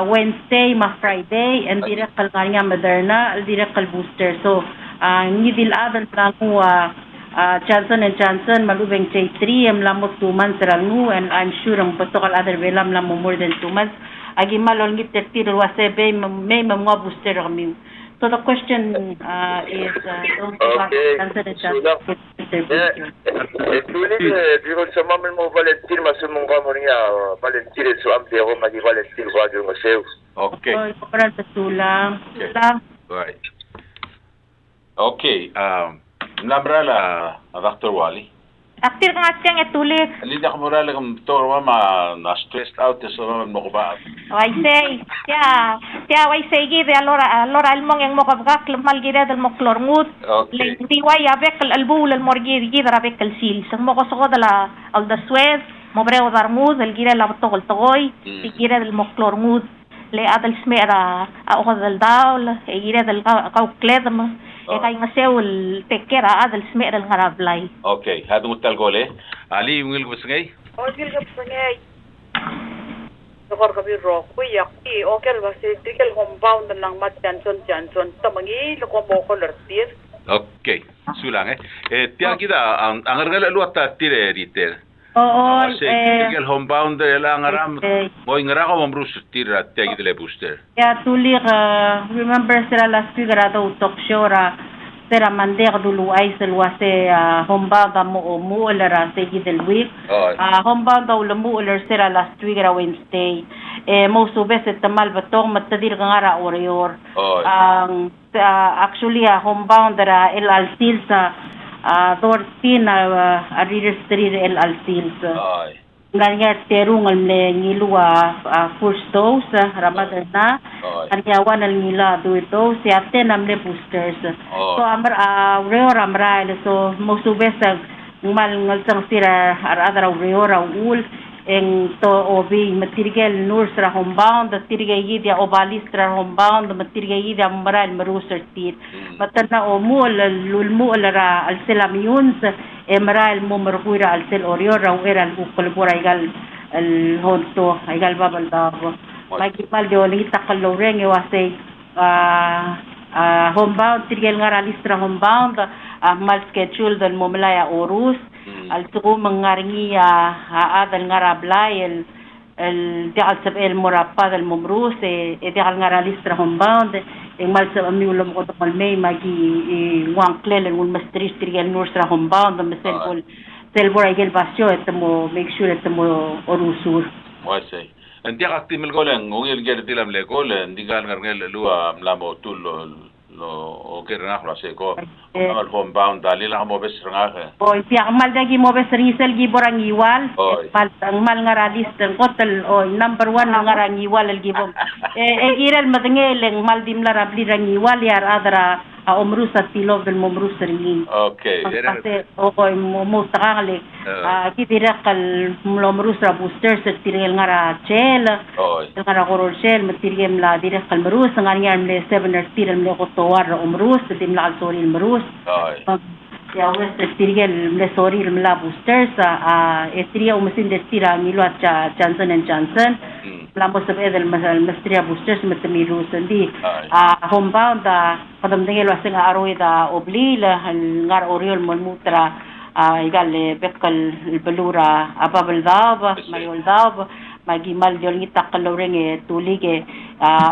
Wednesday ma Friday and direct ngarnya Moderna direct booster. So ngidil adal tangu Johnson malubeng J3 lamot 2 months rangu and I'm sure ang potokal other velam lamo more than 2 months agi malol ngit tertir wasebe may mga booster kami. So the question is Johnson and Johnson tulit biro sa mamal mo Valentin masumong ka mo niya Valentin so ample ako magi Valentin wagyo nga sew. Okay. Para sa tulang. Right. Okay, namra la Dr. Wally. Aktir nga siyang etulik. Ali na kamura lang ang Dr. Wama na stressed out so mo ko ba? Why say? Why say gid alora almong yang mo kabak mal gid dal mo klorngut. Okay. Di why abek albul al morgi gid rabek al sil. Sang mo ko so dala al da Suez mo breo darmud al gid la tokol toy. Di gid dal mo klorngut. Le adal smera a o dal dawl e gid dal kaukledam. Kay nga sewul tekera adal smera al ngarablay. Okay, hadu mutal gole. Ali ngil busngay. Gil kapsangay. Dokor kami ro kuyak okay ba si tikel homebound ng mat Johnson tamangi loko mo ko lertir. Okay, sulang tiang kita ang ngargal luat ta tire riter. Oo, tikel homebound la ngaram mo ngara ko mamrus tira tiang kita le booster. Ya tulir remember sila last week rado talk show sera mander dulu ay selwase homebound mo mo lara sa gidel week. Homebound daw lamu lar sera last week ra Wednesday. Mo subes tamal batong matadir ngara orior. Actually homebound ra el alsil sa dortin reader street el alsil. Nganya terung alme ngilua first dose Ramadan na aryawan al ngila do dose ate namle boosters so reor amra so mo subesag mal ngalsang sira adara reor ul eng to obi matirgel nur sra homebound tirgay yidia obalis sra homebound matirgay yidia maral maruser tit matana o mul lulmu lara al selamyuns maral mo markuira al sel orior raw era al kulbura igal al honto igal babal dabo magipal de oli takalo reng wase homebound tirgel ngara listra homebound mal schedule dan mo malaya orus al tuko mangaringi adal ngarablay el dial sab el morapad el momrus dial ngara listra homebound mal sa amiulam ko tol may magi wang klel un mastris tirgel nurstra homebound mesel selbor igel basyo etmo make sure etmo orusur wase andiak aktimel golen ngil gel dilam le golen digal ngarngel lua mlamo tul lo okay na klase ko amal homebound dali lang mo bes nga oy piak mal dagi mo bes risel gi borang iwal mal mal ngaralis den kotel oy number 1 ngarang iwal el gibom giral madngel mal dimla rabli rang iwal yar adra umrus at tilov del momrus ringin okay kasi oy mo takali kidira kal momrus ra booster sa tirel ngara gel ngara korol gel matirgem la dira kal marus ngarnyam le 7 tirel mo ko war umrus dimla al soril marus Ya wes tirigel mesori mla boosters etria umasin de tira milo Johnson and Johnson lamos sa edel masal mestria boosters metamilu sandi homebound padam dengel wasing aroi da obli la ngar oriol monmutra igale bekal balura ababal dab mayol dab magimal diol ngitak kaloreng tulige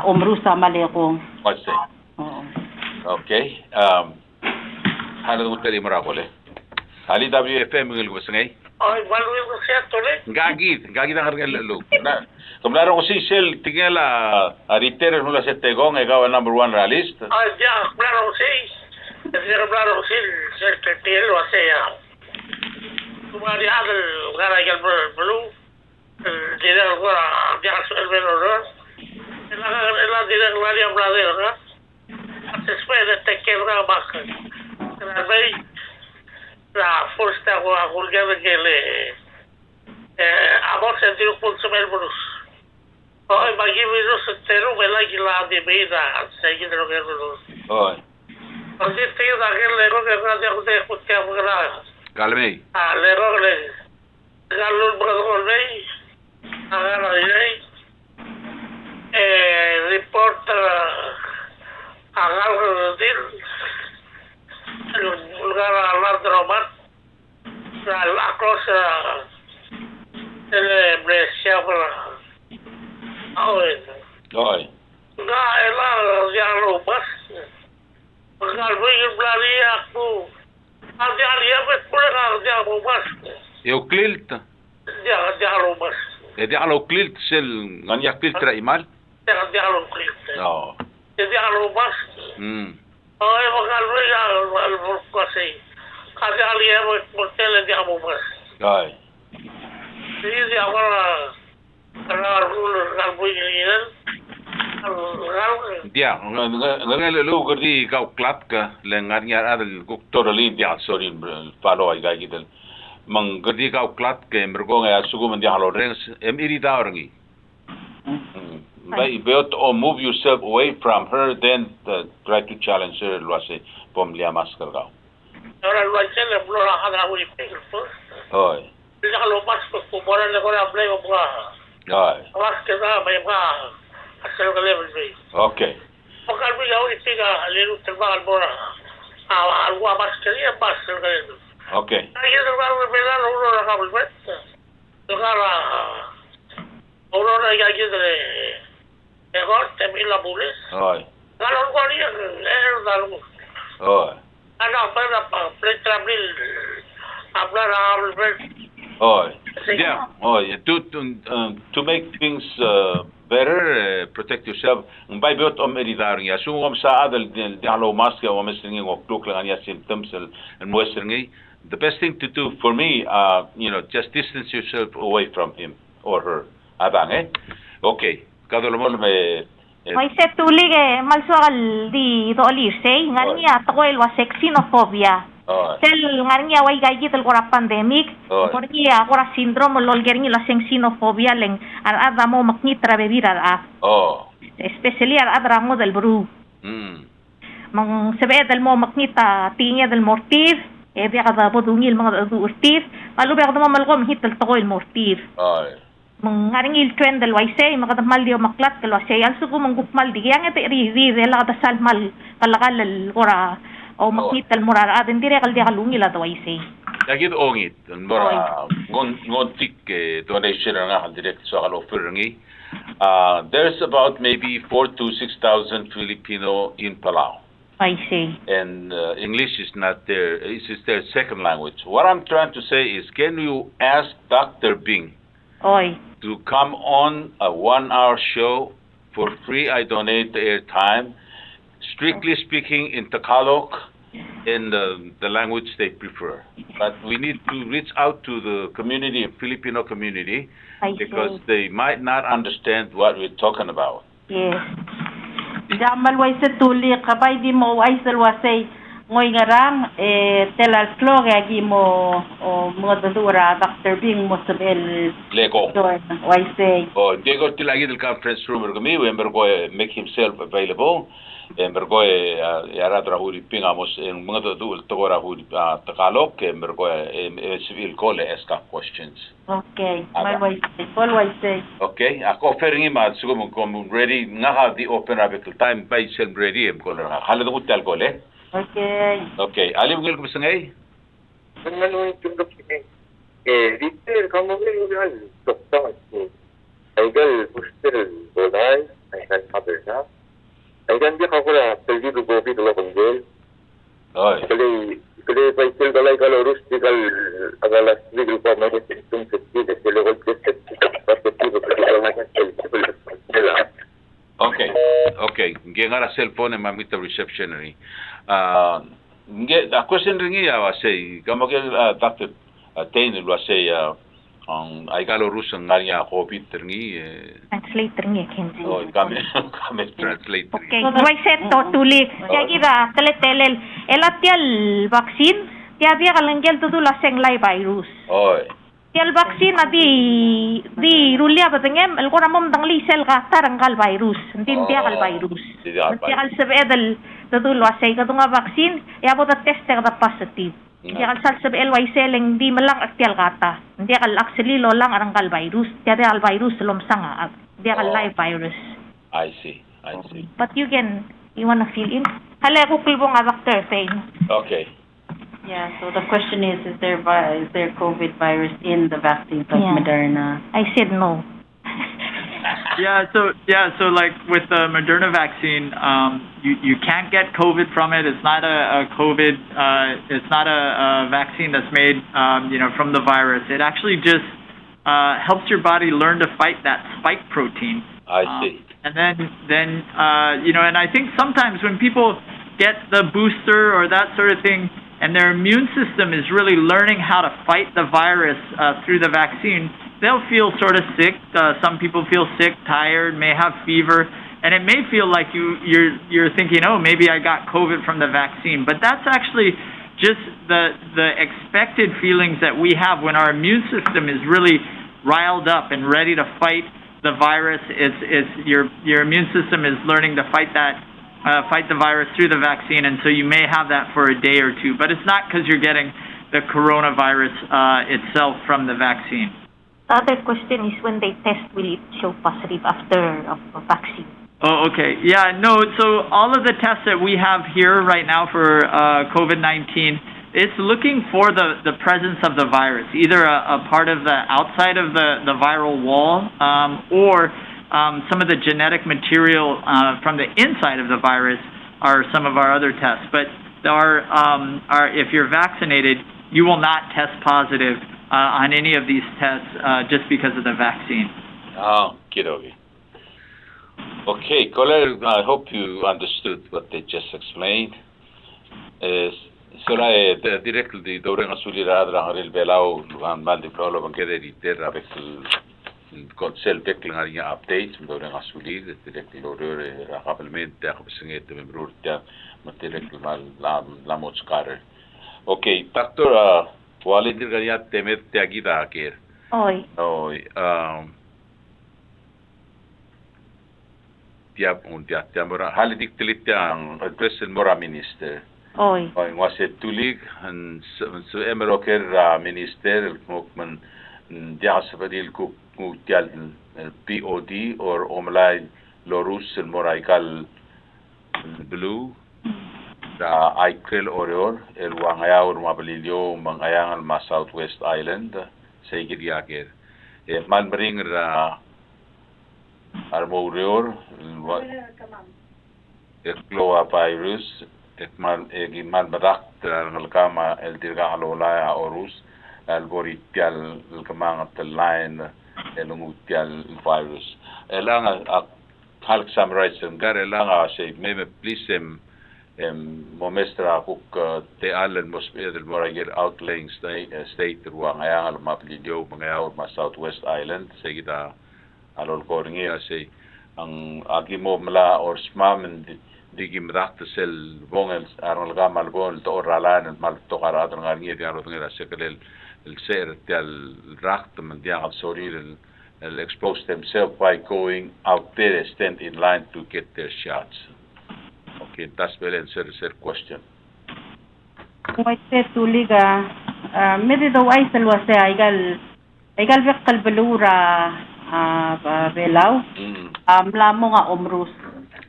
umrusa maleko. Okay. Halo mutali marakole. Hali WFM ngil gusngay. Ay, walwil ko siya tole. Gagid ang kargal lo. Na, kumlaro ko si Shell tingala ariter nula sa tegong ikaw number 1 realist. Ay, ya, klaro ko si. Klaro ko si secretary wa siya. Kumari adal garagal blue. Dira ko ya el venor. Ela dira lari a brother, ¿no? Se espera te quebra baja. La forza a vulgare che le a volte di un punto per brus poi ma che mi lo sentero quella che la di vita sai che lo che lo Oi. così te da che le robe che te possiamo grave Calmei. le robe gallo brother lei agora lei riporta agarro del lugar all'altro bar la cosa delle bresciavole Oi. da e la dialo bas galvo il blaria ku adialia per pure dialo bas Eu clilt. dialo bas Edi alo clilt sel nganyak filtra imal. dialo clip No. dialo bas Ay, magkalbo yung kasi. Kasi aliya mo, mortele di ako mas. Oi. Hindi ako kalbo yung ilan. Dia, ngal lu gadi kau klat ka lengar nyar adal doktor li dia sorry follow ay gagidal. Mang gadi kau klat ke mergo nga sugu man dia halo rens iri daorngi. But you to move yourself away from her, then try to challenge her. Lo hace pom liya masker ka. Ahora lo hace le blora hada uli pegel pues. Oi. Dia lo mas ko kumora le ko na play mo ba. Oi. Mas ke na may ba. Asal ka level bay. Okay. Pagkalbo ya uli pega lelu terbang albora. Alwa mas ke ya pas ka level. Okay. Ay yo lo pega lo lo ka bulbet. Tokara Aurora ya gidre. Egor te mila bulis. Oi. Galon ko niya dalo. Oi. Ano para pletra bil. Hablar albert. Oi. Yeah. Oi. To make things better, protect yourself. By biot eridar niya. So sa adal dialo maske o mesringi o kluk lang niya symptoms and moistringi. The best thing to do for me, just distance yourself away from him or her. Abang Okay. Kada mo may May setulig malsual di dolisay nganya takoy wa xenophobia. Sel nganya way gayit el kora pandemic. Porque kora syndrome lolger ni la xenophobia leng ada mo maknitra bebira Especially ada mo del bru. Mang sebe del mo maknita tinya del mortir. Dia kada bodungil mga urtir. Malu ba kada mo malgom hitel takoy el mortir. Mengaringil trend del waisay makadamal dio maklat kalau saya alsu ko manggupmal di yang ete ri la kada salmal kalakal ora o makital murar adin dire kal dia kalungil at waisay Dagit ongit mora ngon tik donation nga direct so kal offer ngi there's about maybe 4,000 to 6,000 Filipino in Palau. I see. And English is not their their second language. What I'm trying to say is, can you ask Dr. Bing to come on a 1-hour show for free? I donate the airtime. Strictly speaking, in Tagalog, in the language they prefer. But we need to reach out to the community, Filipino community, because they might not understand what we're talking about. Yes. Jamal way sa tuli kabay di mo ay salwasay ngoy ngarang telal klo gagi mo o mga dura Dr. Bing mo sabel Lego. why say Oh, Diego tilagi del conference room kami, wember go make himself available. Ember go yara drahuri pingamos en mga dul togora huri tagalog, ember go civil call ask questions. okay why say Okay, ako offering ma sugo mo ready nga the open available time by self ready em ko na halado ko tal ko le. Okay, alim ngil ko sangay. Ano yung tundok dito kamu kan dokter Aigal booster bolay aigan cover na aigan dia kakula pergi ke COVID lo konjel kali paisel balai kalau rus dikal agalas legal pa may sistem safety de legal test perspective kalau macam Okay, ngengara cellphone mamita receptionary a question ringi ya say kamake doctor Tain lo say ang ay galo Rusan nganya COVID ringi Translator ngi kenzi. oh kami translate Okay, why set to tuli. Kaya telel elatial vaccine tiya biya kalengel tu la seng lai virus. Oi. Tial vaccine di rulia batengem el kora mom dang li sel ka taranggal virus. Ndim biya kal virus. Tiya kal sebedel tu lo say ka tunga vaccine ya bota test ka positive. Dia kal sal sebe LY selling di melang aktial kata. Dia kal actually lo lang aranggal virus. Dia kal virus lom sanga. Dia kal live virus. I see. But you wanna fill in? Hala ko kulbong doctor saying. Okay. yeah, so the question is there COVID virus in the vaccines like Moderna? I said no. So like with the Moderna vaccine, you can't get COVID from it. It's not a COVID. It's not a vaccine that's made, from the virus. It actually just helps your body learn to fight that spike protein. I see. And then and I think sometimes when people get the booster or that sort of thing, and their immune system is really learning how to fight the virus through the vaccine, they'll feel sort of sick. Some people feel sick, tired, may have fever, and it may feel like you're thinking, oh, maybe I got COVID from the vaccine. But that's actually just the expected feelings that we have when our immune system is really riled up and ready to fight the virus. It's your immune system is learning to fight the virus through the vaccine, and so you may have that for a day or two. But it's not because you're getting the coronavirus itself from the vaccine. The other question is when they test, will it show positive after a vaccine? Oh, okay. Yeah, no, so all of the tests that we have here right now for COVID-19, it's looking for the presence of the virus, either a part of the outside of the viral wall or some of the genetic material from the inside of the virus are some of our other tests. But if you're vaccinated, you will not test positive on any of these tests just because of the vaccine. Oh, kiddo. Okay, caller, I hope you understood what they just explained. Directly, during a sulirada, Haril Belau, and Maldi Prolo, and get it there, avec cell declaring updates, during a sulir, directly order, rapidement, the Hopsingate, the Member, directly Lamots Carter. Okay, Doctor. Walid dirganya temet tiagida akir. Oi. Tiamora halidik tilitiang address mora minister. Oi. Ngwase tulig and so emeroker minister mukman diasabadil ku tial POD or omlai lorus moraikal blue. Da Aikrel Orior, el Wangayao Mabilio, Mangayang ma Southwest Island, Segiriaker. Manbring Armorior, Ekloa virus, Ekman Egiman Badak, Nalkama, El Dirgalola Orus, Alboritial, Kamang the line, Elumutial virus. Elanga Halk summarize and Garelanga say, maybe please him. Momestra hook te allen mos edel moragir outlying state ruang ayang al maplidio mangayaw ma Southwest Island segida alol koringi ase ang agi mo mala or smam digi mdakta sel bongel arang laga malbon to oralan mal to qarad ngarngi diaro ngira sekel el ser del racht man dial sorry el expose themselves by going out there stand in line to get their shots. Okay, that's well answer question. Kung ito tuliga, medi daw ay salwase ay gal vekal belura belaw. Mlamo nga umrus.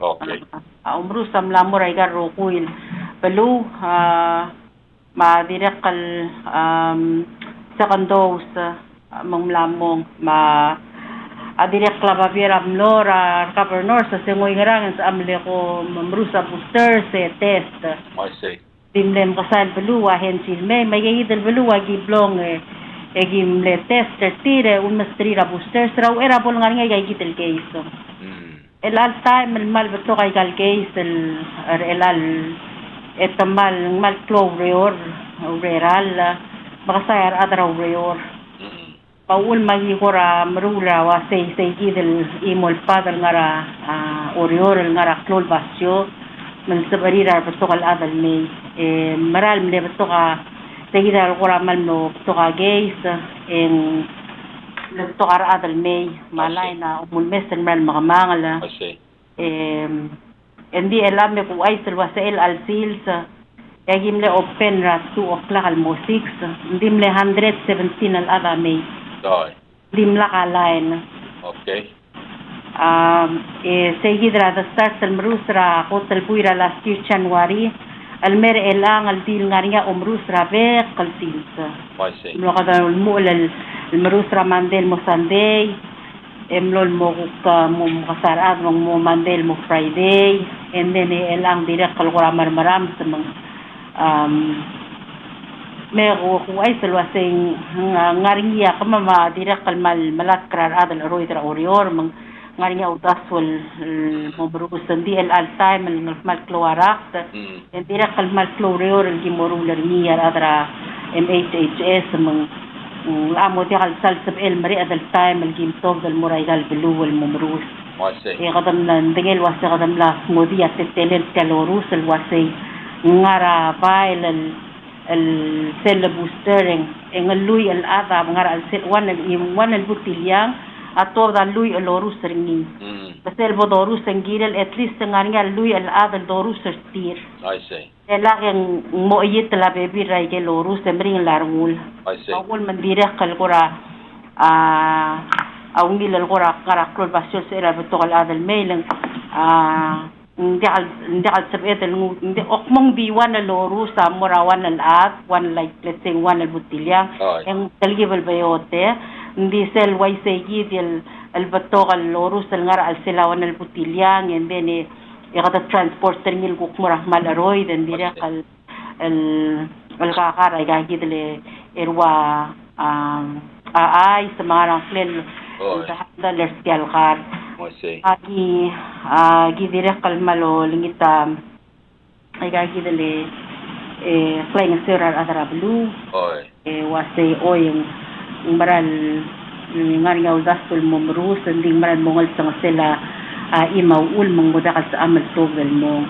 Okay. Umrus mlamo ay gal rukuil belu direct kal second dose manglamong direct klababira mlora governor sa sengoy ngarang sa amle ko mamrusa booster se test. I see. Dimlem kasal beluwa hensil may gayidel beluwa giblong gimle test tire un mastrira booster raw era bol nga ngay gayidel case. El al time mal beto kay gal case el al etamal mal clover real makasayar adraw reor. Paul magigora marula wa say gidel imol padal ngara orior ngara klol basyo من سبريرا بتوقع الأذى المي مرال من بتوقع تجيرا القرى ملمو بتوقع جيس بتوقع الأذى المي مالاينا أم المثل مرال مغمانغلا عندي إلامي كويس الوسائل السيلز يجي ملي أوبن راس 2 o'clock الموسيقى عندي ملي 117 الأذى مي عندي ملي قالاين Okay. Seguidra the start al-Mrusra hotel buira last year January al-mer elang al-dil ngaringa umrusra ve qalsilsa kada al-mul al-Mrusra mandel mo Sunday emlol mo kasarad mo mandel mo Friday and then elang direct kalgura marmaram sa mga mero kuay salwasing ngaringa kama direct kalmal malatkrar adal roidra orior mang ngaringa udaswal mobrus di el altaim el malcloaract en direct al malcloreor el gimorular niya adra MHHS mang amo di al salsab el mari adal time el gimtog del moraigal belu el momrus qadam na ndengel wasa qadam la modia tetelel calorus el wasay ngara bail el cell boostering en el lui el ada ngara al set one el butilyang ato da lui el orus ringi basel bodorus ngirel at least nganga lui el adal dorus stir I see. ela yang mo yit la baby rai ke lorusembring largul I see. awol man direk kal qura awngil el qura qara klol basyo sera betol adal mailing ndal sabet el ndi okmong biwan el lorus amorawan el ad one like let's say one el butilya en talgibel bayote hindi sel way segid el batok al lorus el ngara al silawan el butilyang and then ikata transporter ngil gukmurah malaroy then direk el kakara igagid le erwa ay sa mga rangklel $100 tial kar agi direk al malo lingita igagid le flying sirar adara blue wase oyeng maral ngaringa udastul momrus nding maral mongol sa sila imaul mangmudakal sa amal togel mo.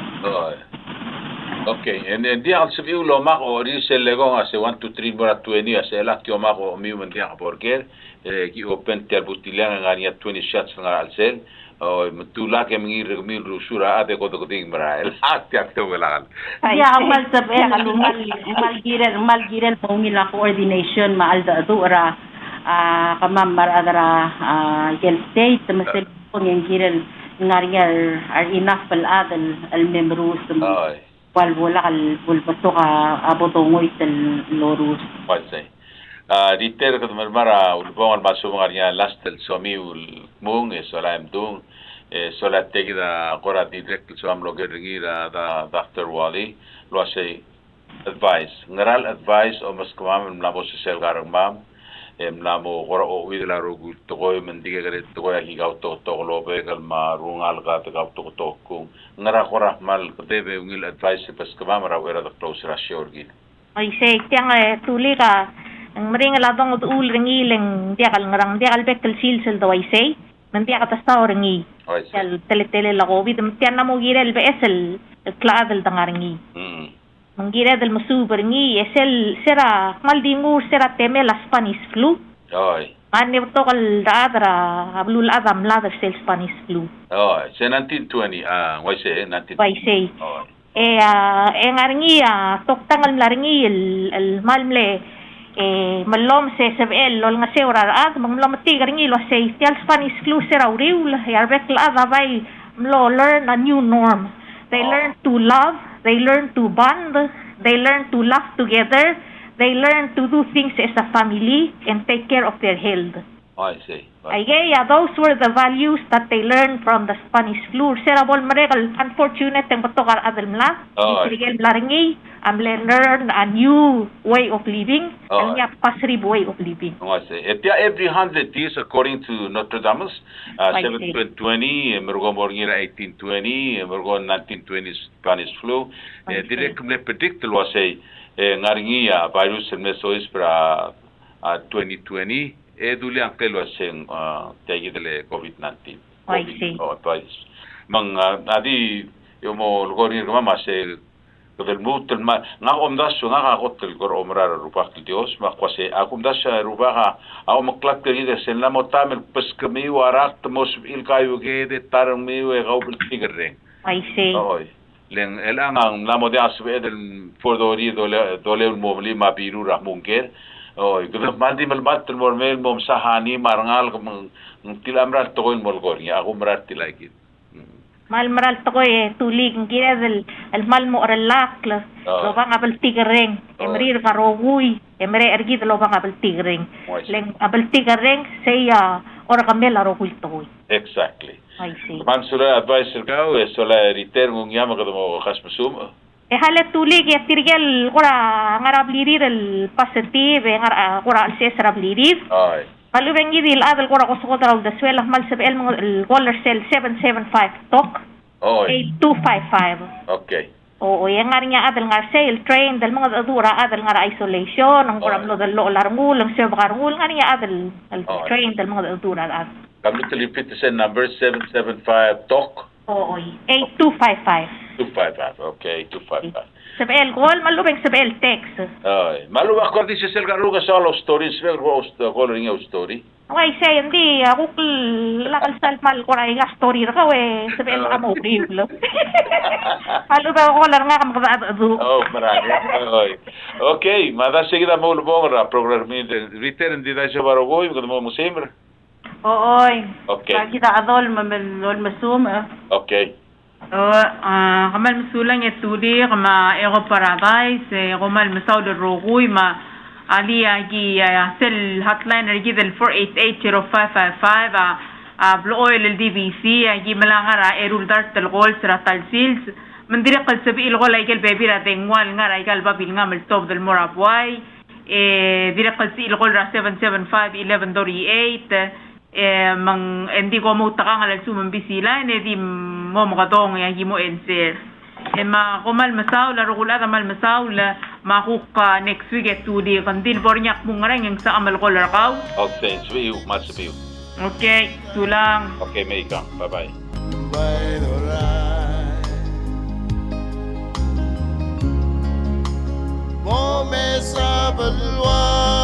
Okay, and then dia al sabiu lo mako ri se legong ase 1 to 3 mora 20 ase la tio mako mi men dia porque ki open ter butilang ngania 20 shots nga al sel o mutula ke ngir mi rusura ade ko to ding marael hakya to wala ya amal sabel mal girel pongila coordination maal da dura kamamar adara gel state masel pong girel ngaringal are enough pal adal al membros wal wala kal bulbato ka abotongoy tel lorus pasay diter ka mara ulbong baso ngaringa last tel somi ul mung solam dung sola tegida qora direct so am loger ngira da Dr. Wali lo say advice ngaral advice o mas kumam na bo sel garang mam namo qora o idla rogu to ko mendiga gare to ko hi gaw to lobe gal marungal ga to gaw to ku ngara qora mal debe ngil advice pas kumam ra wera da close ratio gin ay say tiang tuli ka ang maring ladong ul ringileng dia kal ngarang dia kal bekal silsel do ay say nanti ka tasta orangi I see. El tele la COVID tiyan na mo girel be esel klaadel dangaringi. Mangira del masuber ngi esel sera maldingur sera teme la Spanish flu. Oi. Mani to kal dadra ablul adam la del Spanish flu. Oi, se 1920 why say 19. Why say? Oi. Ngaringi toktangal laringi el malmle malom se sebel lol nga seurar malom tigaringi lo se tial Spanish flu sera uriul yarbek la bay lo learn a new norm. They learn to love, they learn to bond, they learn to laugh together, they learn to do things as a family and take care of their health. I see. Those were the values that they learned from the Spanish flu. Serabol maregal unfortunate ang patokar adalmla. Isirigel blaringi am learn a new way of living, ang pasrib way of living. I see. Every 100 years, according to Notre Dame, 1720, mergo morngira 1820, mergo 1920 Spanish flu. Directly predict lo say ngaringi virus mesois para 2020. Duli ang kelo sing tagi dele COVID-19. I see. Mang adi yung mo lugorin ko mama se del mutel ma nga omdas nga hotel gor omrar rupak Dios ma kwase akumdas rubaha ako maklak kiri de sen la motamel peskami warak mos il kayu ge de tarang mi we gaubel tigre. I see. Oy. Len elang ang namo de asbe del fordori dole mobli ma biru rahmunker. Oy, gud mandi malmat mor mel mom sahani marangal kung tilamrat to koin molgor ya ako marat tilagit. Mal maral to koy tulig ngira del el mal mo relak lo bang abel tigreng emrir garogui emre ergid lo bang abel tigreng leng abel tigreng seya ora kamela rogul to koy. Exactly. I see. Man sura advisor ka o sula return ng yama kada mo khasmusum. Halet tulig ya tirgel kura ngarablirir el positive kura al sesrablirir. Ay. Kalu bengi dil adal kura kosokotra de suela mal sebel el color cell 775 tok. Oh. 8255. Okay. O yang ngarinya adal ngar sale train del mga adura adal ngar isolation ang kura lo del lo larngul ang sebakarngul ngarinya adal train del mga adura ad. Kami repeat the number 775 tok. Oo, 8255. 255, okay, 255. Sebel gol malubeng sebel text. Ay, malubang ko di sa selgaruga sa lo stories,vel ko ring story. Okay, say hindi ako lakal salmal ko ray nga story ra we sebel amo riblo. Malubang ko lang nga kamagadu. Oh, marami. Okay, mada seguida mo lubong ra program return di da sa barogoy ko mo musimbre. Ooy. Okay. Kita adol masum. Okay. Kamal masulang etudi kama ego paradise kamal masaw de roguy ma ali agi sel hotline agi del 4880555 blue oil el DVC agi malangara erul dart del gol sra tal sils mandira qal sabi il gol ay kel baby ra tengwal ngara ay gal babil ngamel top del morabway dira qal si il gol ra 775 1138 mang hindi ko mo taka ngalal sumang bisila di mo makadong yang mo enser ma kumal masaw la rugula mal masaw la makuka next week etudi kandil bornyak mong ngarang yang sa amal ko larakaw. Okay, sabiyo masabiyo. Okay, tulang. Okay, may ikang. Bye-bye. Mo me sabelwa